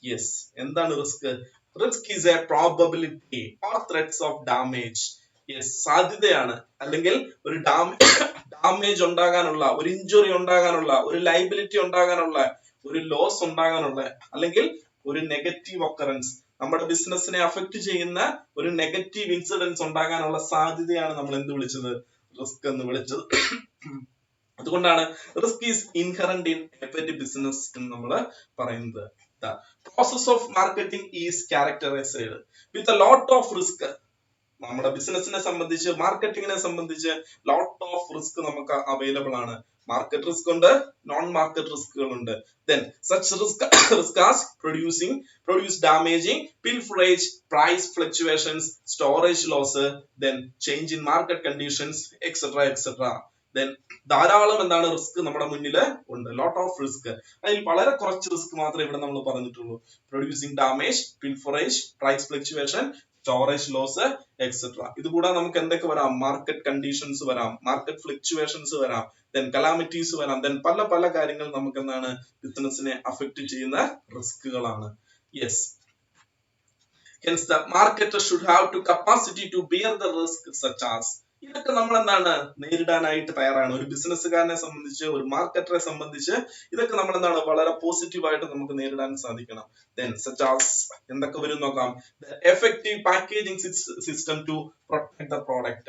Yes, എന്താണ് risk? Risk is a probability or threats of damage. Yes, സാധ്യതയാണ്. അല്ലെങ്കിൽ ഒരു damage ഉണ്ടാകാനുള്ള, ഒരു ഇഞ്ചുറി ഉണ്ടാകാനുള്ള, ഒരു ലൈബിലിറ്റി ഉണ്ടാകാനുള്ള, ഒരു ലോസ് ഉണ്ടാകാനുള്ള, അല്ലെങ്കിൽ ഒരു നെഗറ്റീവ് ഒക്കറൻസ്, നമ്മുടെ ബിസിനസിനെ അഫക്ട് ചെയ്യുന്ന ഒരു നെഗറ്റീവ് ഇൻസിഡൻസ് ഉണ്ടാകാനുള്ള സാധ്യതയാണ് നമ്മൾ എന്ത് വിളിച്ചത്, റിസ്ക് എന്ന് വിളിച്ചത്. അതുകൊണ്ടാണ് risk is inherent in every business എന്ന് നമ്മൾ പറയുന്നത്. The process of marketing is characterized with a lot of risk. നമ്മുടെ ബിസിനസിനെ സംബന്ധിച്ച്, മാർക്കറ്റിങ്ങിനെ സംബന്ധിച്ച് ലോട്ട് ഓഫ് റിസ്ക് നമുക്ക് അവൈലബിൾ ആണ്. മാർക്കറ്റ് റിസ്ക് ഉണ്ട്, നോൺ മാർക്കറ്റ് റിസ്കുകൾ ഉണ്ട്. Then such risk as produce damaging, pilferage, price fluctuations, storage loss, then change in market conditions, etc. Then ധാരാളം എന്താണ് റിസ്ക് നമ്മുടെ മുന്നിൽ ഉണ്ട്, ലോട്ട് ഓഫ് റിസ്ക്. അതിൽ വളരെ കുറച്ച് റിസ്ക് മാത്രമേ ഇവിടെ നമ്മൾ പറഞ്ഞിട്ടുള്ളൂ. Producing damage, pilferage, price fluctuation, storage loss, etcetera. ഇത് കൂടാതെ നമുക്ക് എന്തൊക്കെ വരാം, മാർക്കറ്റ് കണ്ടീഷൻസ് വരാം, മാർക്കറ്റ് ഫ്ലക്ച്വേഷൻസ് വരാം, ദെൻ കലാമിറ്റീസ് വരാം, ദെൻ പല പല കാര്യങ്ങൾ നമുക്ക് എന്താണ് ബിസിനസിനെ അഫക്ട് ചെയ്യുന്ന റിസ്കുകളാണ്. Yes, hence the marketer should have to capacity to bear the risk such as. ഇതൊക്കെ നമ്മൾ എന്താണ് നേരിടാനായിട്ട് തയ്യാറാണ്. ഒരു ബിസിനസ്സുകാരനെ സംബന്ധിച്ച്, ഒരു മാർക്കറ്ററെ സംബന്ധിച്ച് ഇതൊക്കെ നമ്മൾ എന്താണ് വളരെ പോസിറ്റീവായിട്ട് നമുക്ക് നേരിടാൻ സാധിക്കണം. Then such as എന്തൊക്കെ വരും നോക്കാം. The effective packaging system to protect the product.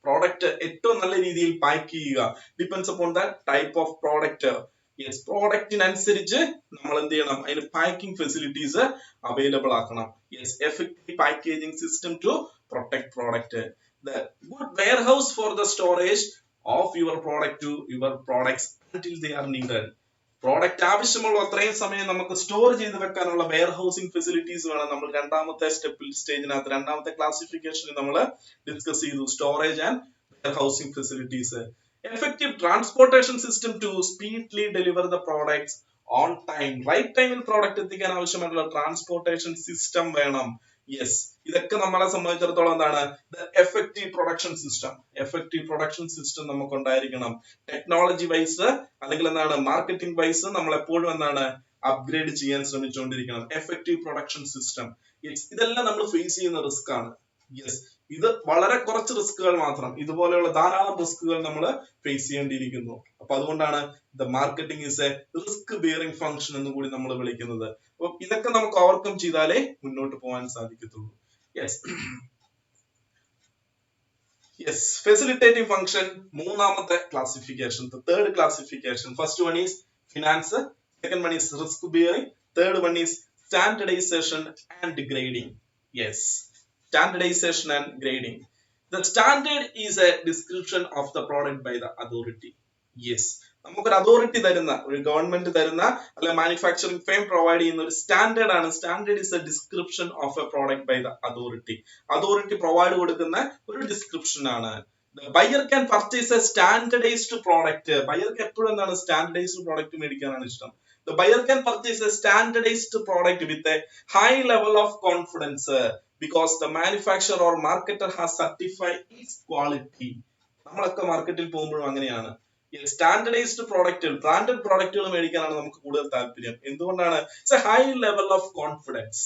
Product ഏറ്റവും നല്ല രീതിയിൽ പാക്ക് ചെയ്യുക. Depends upon the type of product. Yes, പ്രോഡക്റ്റിനനുസരിച്ച് നമ്മൾ എന്ത് ചെയ്യണം, അതിന് പാക്കിംഗ് ഫെസിലിറ്റീസ് അവൈലബിൾ ആക്കണം. Yes, effective packaging system to protect product. The good warehouse for the storage of your product to your products until they are needed. Product ആവശ്യമുള്ള അത്രയും സമയം നമുക്ക് സ്റ്റോർ ചെയ്ത് വെക്കാനുള്ള വെയർ ഹൗസിംഗ് ഫെസിലിറ്റീസ് വേണം. നമ്മൾ രണ്ടാമത്തെ സ്റ്റേജിനകത്ത്, രണ്ടാമത്തെ ക്ലാസിഫിക്കേഷനിൽ നമ്മൾ ഡിസ്കസ് ചെയ്തു storage and warehousing facilities. Effective transportation system to speedily deliver the products on time. Right ടൈമിൽ പ്രോഡക്റ്റ് എത്തിക്കാൻ ആവശ്യമായിട്ടുള്ള ട്രാൻസ്പോർട്ടേഷൻ സിസ്റ്റം വേണം. യെസ്, ഇതൊക്കെ നമ്മളെ സംബന്ധിച്ചിടത്തോളം എന്താണ്, effective production system. Effective production system നമുക്ക് ഉണ്ടായിരിക്കണം. ടെക്നോളജി വൈസ് അല്ലെങ്കിൽ എന്താണ് മാർക്കറ്റിംഗ് വൈസ് നമ്മൾ എപ്പോഴും എന്താണ് അപ്ഗ്രേഡ് ചെയ്യാൻ ശ്രമിച്ചുകൊണ്ടിരിക്കണം. Effective production system. യെസ്, ഇതെല്ലാം നമ്മൾ ഫേസ് ചെയ്യുന്ന റിസ്ക് ആണ്. യെസ്, ഇത് വളരെ കുറച്ച് റിസ്കുകൾ മാത്രം, ഇതുപോലെയുള്ള ധാരാളം റിസ്കുകൾ നമ്മൾ ഫേസ് ചെയ്യേണ്ടിയിരിക്കുന്നു. അപ്പൊ അതുകൊണ്ടാണ് the marketing is A risk bearing function എന്ന് കൂടി നമ്മൾ വിളിക്കുന്നത്. അപ്പൊ ഇതൊക്കെ നമുക്ക് ഓവർകം ചെയ്താലേ മുന്നോട്ട് പോകാൻ സാധിക്കത്തുള്ളൂ. യെസ്, യെസ്, ഫെസിലിറ്റേറ്റിംഗ് ഫംഗ്ഷൻ മൂന്നാമത്തെ classification, third classification. First one is finance, second one is risk bearing, third one is standardization and grading. Yes, standardization and grading. The standard is a description of the product by the authority. Yes, നമുക്കൊരു authority തരുന്ന, ഒരു government തരുന്ന അല്ലെ manufacturing firm provide ചെയ്യുന്ന ഒരു standard ആണ്. Standard is a description of a product by the authority. Authority provide കൊടുക്കുന്ന ഒരു ഡിസ്ക്രിപ്ഷൻ ആണ്. Buyer can purchase a standardized product. ബയർക്ക് എപ്പോഴും എന്താണ് സ്റ്റാൻഡർഡൈസ്ഡ് പ്രോഡക്റ്റ് മേടിക്കാനാണ് ഇഷ്ടം. The buyer can purchase a standardized product with a high level of confidence because the manufacturer or marketer has certified its quality. നമ്മളൊക്കെ മാർക്കറ്റിൽ പോകുമ്പോഴും അങ്ങനെയാണ്. Standardised പ്രോഡക്റ്റുകൾ, branded പ്രോഡക്റ്റുകൾ മേടിക്കാനാണ് നമുക്ക് കൂടുതൽ താല്പര്യം. എന്തുകൊണ്ടാണ്? It's A high level of confidence.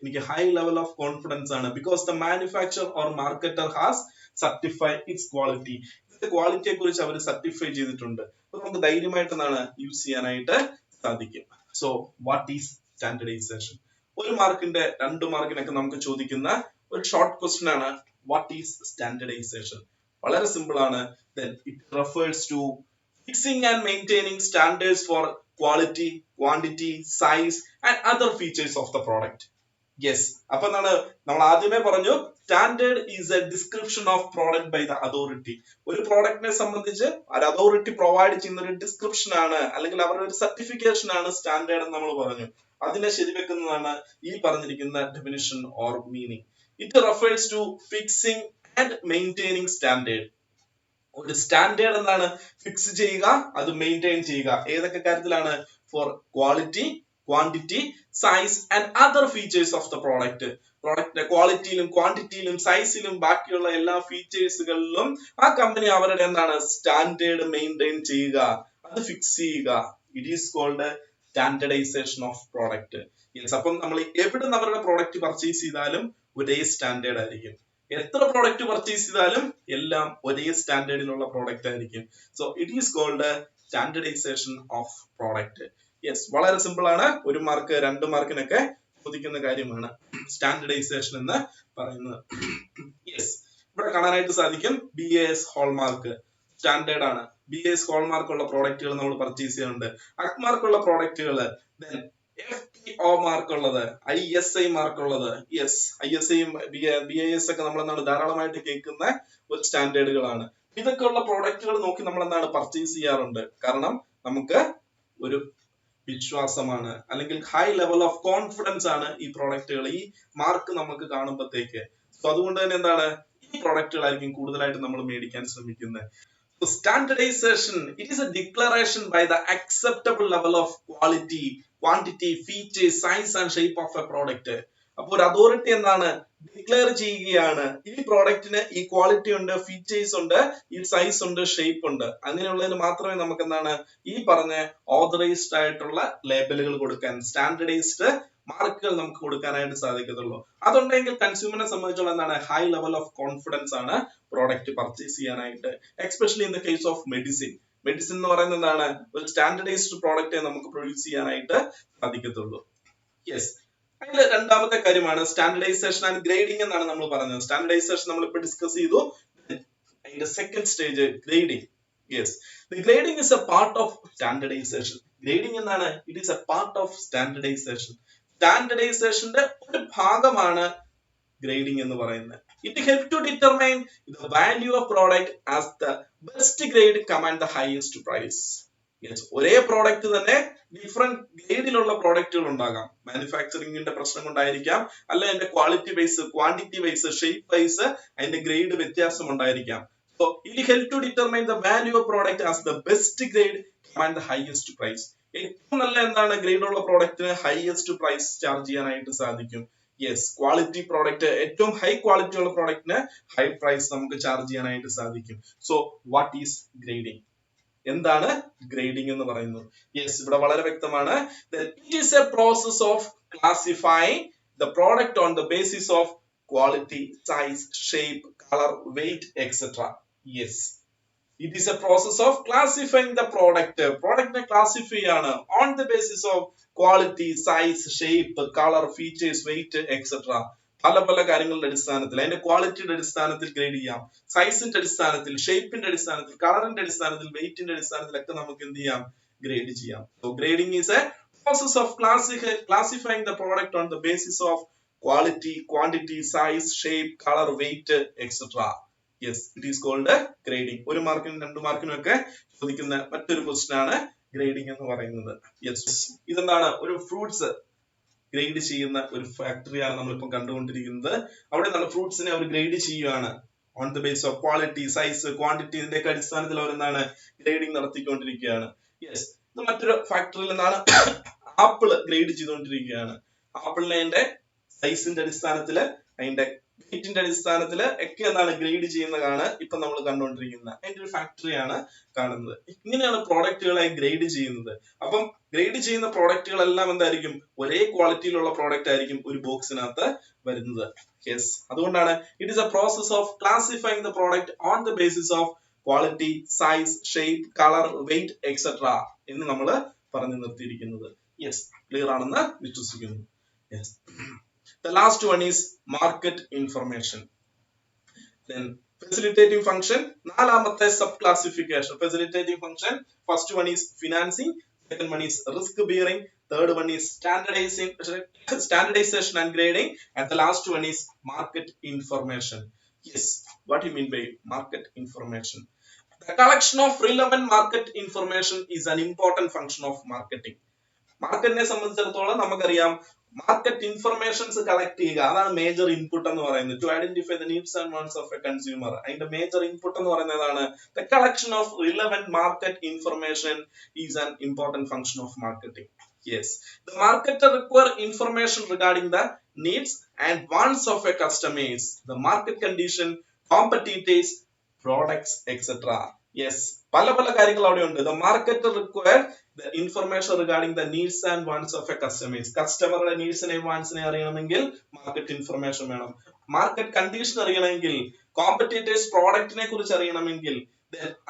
എനിക്ക് ഹൈ ലെവൽ ഓഫ് കോൺഫിഡൻസ് ആണ്. Because the manufacture or marketer has certified it's quality. ഇതിന്റെ ക്വാളിറ്റിയെ കുറിച്ച് അവർ സർട്ടിഫൈ ചെയ്തിട്ടുണ്ട്. അപ്പൊ നമുക്ക് ധൈര്യമായിട്ട് എന്താണ് യൂസ് ചെയ്യാനായിട്ട് സാധിക്കും. So what is standardization? ഒരു മാർക്കിന്റെ 2 മാർക്കിനൊക്കെ നമുക്ക് ചോദിക്കുന്ന ഒരു ഷോർട്ട് ക്വസ്റ്റ്യൻ ആണ് വാട്ട് ഈസ് സ്റ്റാൻഡർഡൈസേഷൻ. വളരെ സിമ്പിൾ ആണ്. Then it refers to fixing and maintaining standards for quality, quantity, size and other features of the product. Yes, അപ്പൊ എന്താണ് നമ്മൾ ആദ്യമേ പറഞ്ഞു, standard is a description of product by the authority. ഒരു പ്രോഡക്റ്റിനെ സംബന്ധിച്ച് ഒരു അതോറിറ്റി പ്രൊവൈഡ് ചെയ്യുന്ന ഒരു ഡിസ്ക്രിപ്ഷൻ ആണ്, അല്ലെങ്കിൽ അവരുടെ ഒരു സർട്ടിഫിക്കേഷൻ ആണ് സ്റ്റാൻഡേർഡ് എന്ന് നമ്മൾ പറഞ്ഞു. അതിനെ ശരിവെക്കുന്നതാണ് ഈ പറഞ്ഞിരിക്കുന്ന definition or meaning. It refers to fixing and maintaining standard. ഒരു സ്റ്റാൻഡേർഡ് എന്താണ് ഫിക്സ് ചെയ്യുക, അത് മെയിൻറ്റെയിൻ ചെയ്യുക. ഏതൊക്കെ കാര്യത്തിലാണ്? For quality, quantity, size and other features of the product. പ്രോഡക്റ്റിന്റെ ക്വാളിറ്റിയിലും ക്വാണ്ടിറ്റിയിലും സൈസിലും ബാക്കിയുള്ള എല്ലാ ഫീച്ചേഴ്സുകളിലും ആ കമ്പനി അവരുടെ എന്താണ് സ്റ്റാൻഡേർഡ് മെയിൻറ്റെയിൻ ചെയ്യുക, അത് ഫിക്സ് ചെയ്യുക. It is called standardization of product. Yes, അപ്പം നമ്മൾ എവിടെ നിന്ന് അവരുടെ പ്രോഡക്റ്റ് പർച്ചേസ് ചെയ്താലും ഒരേ സ്റ്റാൻഡേർഡ് ആയിരിക്കും. എത്ര പ്രോഡക്റ്റ് പർച്ചേസ് ചെയ്താലും എല്ലാം ഒരേ സ്റ്റാൻഡേർഡിലുള്ള പ്രോഡക്റ്റ് ആയിരിക്കും. So it is called standardization of product. Yes, വളരെ സിമ്പിൾ ആണ്. 1 മാർക്ക് 2 മാർക്കിനൊക്കെ ചോദിക്കുന്ന കാര്യമാണ് സ്റ്റാൻഡർഡൈസേഷൻ എന്ന് പറയുന്നത്. യെസ്, ഇവിടെ കാണാനായിട്ട് സാധിക്കും BAS ഹോൾമാർക്ക് സ്റ്റാൻഡേർഡ് ആണ്. BAS ഹോൾമാർക്ക് ഉള്ള പ്രോഡക്റ്റുകൾ നമ്മൾ പർച്ചേസ് ചെയ്യുന്നുണ്ട്. അക്മാർക്ക് ഉള്ള പ്രോഡക്റ്റുകൾ, FPO മാർക്ക് ഉള്ളത്, ISI മാർക്ക് ഉള്ളത്. യെസ്, ISIയും BIS ഒക്കെ നമ്മൾ എന്താണ് ധാരാളമായിട്ട് കേൾക്കുന്ന ഒരു സ്റ്റാൻഡേർഡുകളാണ്. ഇതൊക്കെ ഉള്ള പ്രോഡക്റ്റുകൾ നോക്കി നമ്മൾ എന്താണ് പർച്ചേസ് ചെയ്യാറുണ്ട്. കാരണം നമുക്ക് ഒരു വിശ്വാസമാണ്, അല്ലെങ്കിൽ ഹൈ ലെവൽ ഓഫ് കോൺഫിഡൻസ് ആണ് ഈ പ്രോഡക്റ്റുകൾ, ഈ മാർക്ക് നമുക്ക് കാണുമ്പോഴത്തേക്ക്. സോ അതുകൊണ്ട് തന്നെ എന്താണ് ഈ പ്രോഡക്റ്റുകളായിരിക്കും കൂടുതലായിട്ട് നമ്മൾ മേടിക്കാൻ ശ്രമിക്കുന്നത്. So standardization, it is a declaration by the acceptable level of quality, quantity, features, size and shape of a product. അപ്പോൾ ഒരു അതോറിറ്റി എന്താണ് ഡിക്ലെയർ ചെയ്യുകയാണ്, ഈ പ്രോഡക്റ്റിന് ഈ ക്വാളിറ്റി ഉണ്ട്, ഫീച്ചേഴ്സ് ഉണ്ട്, ഈ സൈസ് ഉണ്ട്, ഷേപ്പ് ഉണ്ട്, അങ്ങനെയുള്ളതിന് മാത്രമേ നമുക്ക് എന്താണ് ഈ പറഞ്ഞ ഓതറൈസ്ഡ് ആയിട്ടുള്ള ലേബലുകൾ കൊടുക്കാൻ, സ്റ്റാൻഡർഡൈസ്ഡ് മാർക്കുകൾ നമുക്ക് കൊടുക്കാനായിട്ട് സാധിക്കത്തുള്ളൂ. അതുണ്ടെങ്കിൽ കൺസ്യൂമറിനെ സംബന്ധിച്ചുള്ള എന്താണ് ഹൈ ലെവൽ ഓഫ് കോൺഫിഡൻസ് ആണ് പ്രോഡക്റ്റ് പർച്ചേസ് ചെയ്യാനായിട്ട്. Especially in the case of medicine എന്ന് പറയുന്നത് എന്താണ് ഒരു സ്റ്റാൻഡർഡൈസ്ഡ് പ്രോഡക്റ്റ് നമുക്ക് പ്രൊഡ്യൂസ് ചെയ്യാനായിട്ട് സാധിക്കത്തുള്ളൂ. യെസ്, അതിൽ രണ്ടാമത്തെ കാര്യമാണ് സ്റ്റാൻഡർഡൈസേഷൻ ആൻഡ് ഗ്രേഡിംഗ് എന്നാണ് നമ്മൾ പറഞ്ഞത്. സ്റ്റാൻഡർഡൈസേഷൻ നമ്മൾ ഇപ്പൊ ഡിസ്കസ് ചെയ്തു. അതിന്റെ second stage grading. Yes, the grading is a part of standardization. Grading എന്താണ്? It is a part of standardization. സ്റ്റാൻഡർഡൈസേഷന്റെ ഒരു ഭാഗമാണ് ഗ്രേഡിംഗ് എന്ന് പറയുന്നത്. It helps to determine the value of product as the best grade command the highest price. Yes, ഒരേ product തന്നെ different ഗ്രേഡിലുള്ള പ്രോഡക്റ്റുകൾ ഉണ്ടാകാം. മാനുഫാക്ചറിംഗിന്റെ പ്രശ്നം കൊണ്ടായിരിക്കാം, അല്ല അതിന്റെ quality wise, quantity wise, shape wise അതിന്റെ ഗ്രേഡ് വ്യത്യാസം ഉണ്ടായിരിക്കാം. So it helps to determine the value of product as the best grade command the highest price. ഏറ്റവും നല്ല എന്താണ് ഗ്രേഡ് ഉള്ള പ്രോഡക്റ്റിന് ഹൈയസ്റ്റ് പ്രൈസ് ചാർജ് ചെയ്യാനായിട്ട് സാധിക്കും. യെസ്, ക്വാളിറ്റി പ്രോഡക്റ്റ്, ഏറ്റവും ഹൈ ക്വാളിറ്റി ഉള്ള പ്രോഡക്റ്റിന് ഹൈ പ്രൈസ് നമുക്ക് ചാർജ് ചെയ്യാനായിട്ട് സാധിക്കും. So what is grading? എന്താണ് ഗ്രേഡിംഗ് എന്ന് പറയുന്നത്? യെസ്, ഇവിടെ വളരെ വ്യക്തമാണ്. It is a process of classifying the product on the basis of quality, size, shape, color, weight, etc. Yes, it is a process of classifying the product. Product ne classify ആണ് on the basis of quality, size, shape, color, features, weight, etc. പല പല കാര്യങ്ങളുടെ അടിസ്ഥാനത്തിൽ, അതിന്റെ ക്വാളിറ്റിയുടെ അടിസ്ഥാനത്തിൽ grade ചെയ്യാം, സൈസിന്റെ അടിസ്ഥാനത്തിൽ, ഷേപ്പിന്റെ അടിസ്ഥാനത്തിൽ, കളറിന്റെ അടിസ്ഥാനത്തിൽ, വെയിറ്റിന്റെ അടിസ്ഥാനത്തിലൊക്കെ നമുക്ക് എന്ത് ചെയ്യാം, ഗ്രേഡ് ചെയ്യാം. So grading is a process of classifying the product on the basis of quality, quantity, size, shape, color, weight, etc. Yes, it is called grading. 1 മാർക്കിനും 2 മാർക്കിനും ഒക്കെ ചോദിക്കുന്ന മറ്റൊരു ക്വസ്റ്റ്യൻ ആണ് ഗ്രേഡിംഗ് എന്ന് പറയുന്നത്. യെസ്, ഇതെന്താണ് ഒരു ഫ്രൂട്ട്സ് ഗ്രേഡ് ചെയ്യുന്ന ഒരു ഫാക്ടറിയാണ് നമ്മളിപ്പോൾ കണ്ടുകൊണ്ടിരിക്കുന്നത്. അവിടെ നമ്മൾ ഫ്രൂട്ട്സിനെ അവർ ഗ്രേഡ് ചെയ്യുകയാണ് on the base of quality, size, quantity, ഇതിന്റെ ഒക്കെ അടിസ്ഥാനത്തിൽ അവർ എന്താണ് ഗ്രേഡിംഗ് നടത്തിക്കൊണ്ടിരിക്കുകയാണ്. യെസ്, ഇത് മറ്റൊരു ഫാക്ടറിയിൽ നിന്നാണ് ആപ്പിള് ഗ്രേഡ് ചെയ്തുകൊണ്ടിരിക്കുകയാണ്. ആപ്പിളിനെ അതിന്റെ സൈസിന്റെ അടിസ്ഥാനത്തില്, അതിന്റെ വെയിറ്റിന്റെ അടിസ്ഥാനത്തില് ഒക്കെ എന്താണ് ഗ്രേഡ് ചെയ്യുന്നതാണ് ഇപ്പൊ നമ്മൾ കണ്ടുകൊണ്ടിരിക്കുന്നത്. അതിന്റെ ഒരു ഫാക്ടറിയാണ് കാണുന്നത്. ഇങ്ങനെയാണ് പ്രോഡക്റ്റുകളെ ഗ്രേഡ് ചെയ്യുന്നത്. അപ്പം ഗ്രേഡ് ചെയ്യുന്ന പ്രോഡക്റ്റുകളെല്ലാം എന്തായിരിക്കും, ഒരേ ക്വാളിറ്റിയിലുള്ള പ്രോഡക്റ്റ് ആയിരിക്കും ഒരു ബോക്സിനകത്ത് വരുന്നത്. യെസ്, അതുകൊണ്ടാണ് it is a process of classifying the product on the basis of quality, size, shape, colour, weight, etcetera എന്ന് നമ്മൾ പറഞ്ഞു നിർത്തിയിരിക്കുന്നത്. യെസ്, ക്ലിയർ ആണെന്ന് വിശ്വസിക്കുന്നു. Yes, the last one is market information. Then facilitating function, നാലാമത്തെ sub classification facilitating function. First one is financing, second one is risk bearing, third one is standardization and grading, and the last one is market information. Yes, what do you mean by market information? The collection of relevant market information is an important function of marketing. മാർക്കറ്റിനെ സംബന്ധിച്ചിടത്തോളം നമുക്കറിയാം, market informations collect ചെയ്യുക, അതാണ് major input എന്ന് പറയുന്നത്. To identify the needs and wants of a consumer, അതിന്റെ major input എന്ന് പറയുന്നതാണ് the collection of relevant market information is an important function of marketing. Yes, the marketer require information regarding the needs and wants of a customers, the market condition, competitors, products, etc. Yes, പല പല കാര്യങ്ങൾ അവിടെ ഉണ്ട്. The market required the information regarding the needs and wants of a customers. കസ്റ്റമറുടെ നീഡ്സിനെയും വാണ്ട്സിനെയും അറിയണമെങ്കിൽ market information വേണം. മാർക്കറ്റ് കണ്ടീഷൻ അറിയണമെങ്കിൽ, കോമ്പറ്റീറ്റേഴ്സ് പ്രോഡക്റ്റിനെ കുറിച്ച് അറിയണമെങ്കിൽ,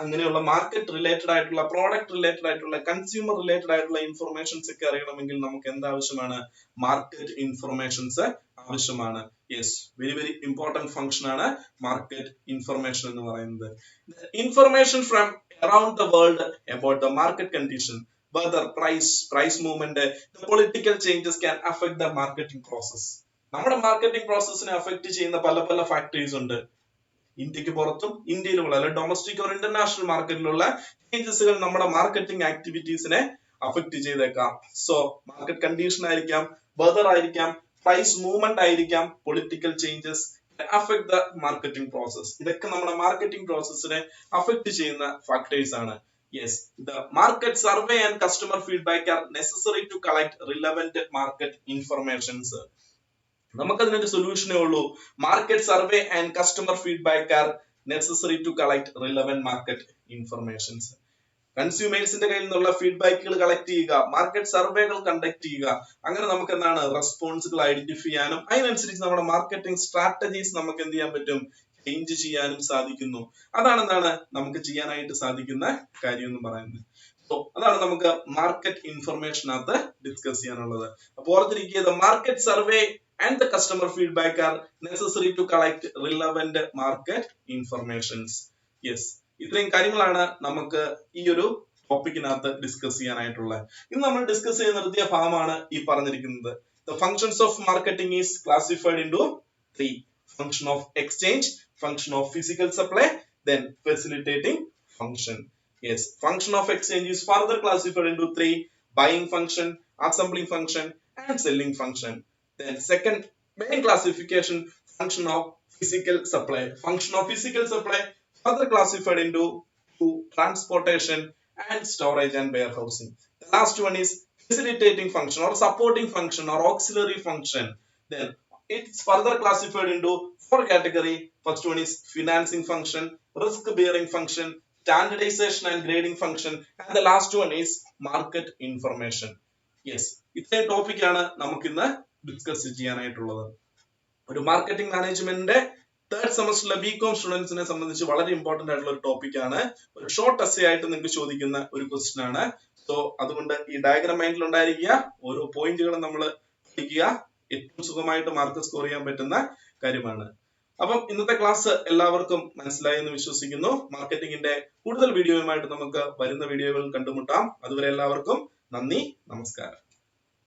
അങ്ങനെയുള്ള മാർക്കറ്റ് റിലേറ്റഡ് ആയിട്ടുള്ള, പ്രോഡക്റ്റ് റിലേറ്റഡ് ആയിട്ടുള്ള, കൺസ്യൂമർ റിലേറ്റഡ് ആയിട്ടുള്ള ഇൻഫർമേഷൻസ് ഒക്കെ അറിയണമെങ്കിൽ നമുക്ക് എന്താവശ്യമാണ്? മാർക്കറ്റ് ഇൻഫർമേഷൻസ് ആവശ്യമാണ്. Yes, very very important function ആണ് മാർക്കറ്റ് ഇൻഫർമേഷൻ എന്ന് പറയുന്നത്. Information from around the world about the market condition, whether price movement, the political changes can affect the marketing process. നമ്മുടെ മാർക്കറ്റിംഗ് പ്രോസസ്സിനെ അഫക്ട് ചെയ്യുന്ന പല പല factors ഉണ്ട്. ഇന്ത്യക്ക് പുറത്തും ഇന്ത്യയിലുള്ള ഡൊമസ്റ്റിക് ഓർ ഇന്റർനാഷണൽ മാർക്കറ്റിലുള്ള ചേഞ്ചസുകൾ നമ്മുടെ മാർക്കറ്റിംഗ് ആക്ടിവിറ്റീസിനെ അഫക്ട് ചെയ്തേക്കാം. സോ മാർക്കറ്റ് കണ്ടീഷൻ ആയിരിക്കാം, വെതർ ആയിരിക്കാം, പ്രൈസ് മൂവ്മെന്റ് ആയിരിക്കാം, political changes affect the marketing process. ഇതൊക്കെ നമ്മുടെ മാർക്കറ്റിംഗ് പ്രോസസ്സിനെ അഫക്ട് ചെയ്യുന്ന ഫാക്ടേഴ്സ് ആണ്. Yes, the market survey and customer feedback are necessary to collect relevant market informations. നമുക്കതിനൊരു സൊല്യൂഷനേ ഉള്ളൂ. Market survey and customer feedback are necessary to collect relevant market informations. കൺസ്യൂമേഴ്സിന്റെ കയ്യിൽ നിന്നുള്ള ഫീഡ്ബാക്കുകൾ കളക്ട് ചെയ്യുക, മാർക്കറ്റ് സർവേകൾ കണ്ടക്ട് ചെയ്യുക. അങ്ങനെ നമുക്ക് എന്താണ് റെസ്പോൺസുകൾ ഐഡന്റിഫൈ ചെയ്യാനും അതിനനുസരിച്ച് നമ്മുടെ മാർക്കറ്റിംഗ് സ്ട്രാറ്റജീസ് നമുക്ക് എന്ത് ചെയ്യാൻ പറ്റും? ചേഞ്ച് ചെയ്യാനും സാധിക്കുന്നു. അതാണ് എന്താണ് നമുക്ക് ചെയ്യാനായിട്ട് സാധിക്കുന്ന കാര്യം എന്ന് പറയുന്നത്. സോ അതാണ് നമുക്ക് മാർക്കറ്റ് ഇൻഫർമേഷനകത്ത് ഡിസ്കസ് ചെയ്യാനുള്ളത്. അപ്പോൾ ഓർത്തിരിക്കുക, market survey and the customer feedback are necessary to collect relevant market informations. Yes, ഇത്രയും കാര്യങ്ങളാണ് നമുക്ക് ഈ ഒരു ടോപ്പിക്കിനകത്ത് ഡിസ്കസ് ചെയ്യാനായിട്ടുള്ളത്. ഇന്ന് നമ്മൾ ഡിസ്കസ് ചെയ്ത് നിർത്തിയ ഭാഗമാണ് ഈ പറഞ്ഞിരിക്കുന്നത്. The functions of marketing is classified into 3: function of exchange, function of physical supply, then facilitating function. Yes, function of exchange is further classified into 3: buying function, assembling function, and selling function. Then second main classification, function of physical supply. Function of physical supply further classified into 2: transportation and storage and warehousing. The last one is facilitating function or supporting function or auxiliary function. Then it's further classified into 4 category. First one is financing function, risk bearing function, standardization and grading function, and the last one is market information. Yes, ഇത്രയും ടോപ്പിക്കാണ് നമുക്കിന്ന് discuss ചെയ്യാനായിട്ടുള്ളത്. ഒരു marketing മാനേജ്മെന്റിന്റെ third സെമസ്റ്ററിലെ BCom സ്റ്റുഡൻസിനെ സംബന്ധിച്ച് വളരെ important ആയിട്ടുള്ള ഒരു ടോപ്പിക്കാണ്. ഒരു ഷോർട്ട് എസ്സേ ആയിട്ട് നിങ്ങൾക്ക് ചോദിക്കുന്ന ഒരു ക്വസ്റ്റ്യൻ ആണ്. സോ അതുകൊണ്ട് ഈ ഡയഗ്രാം മൈൻഡിൽ ഉണ്ടായിരിക്കുക, ഓരോ പോയിന്റുകളും നമ്മൾ പഠിക്കുക. ഏറ്റവും സുഖമായിട്ട് മാർക്ക് സ്കോർ ചെയ്യാൻ പറ്റുന്ന കാര്യമാണ്. അപ്പം ഇന്നത്തെ ക്ലാസ് എല്ലാവർക്കും മനസ്സിലായി എന്ന് വിശ്വസിക്കുന്നു. മാർക്കറ്റിംഗിന്റെ കൂടുതൽ വീഡിയോയുമായിട്ട് നമുക്ക് വരുന്ന വീഡിയോകൾ കണ്ടുമുട്ടാം. അതുവരെ എല്ലാവർക്കും നന്ദി, നമസ്കാരം.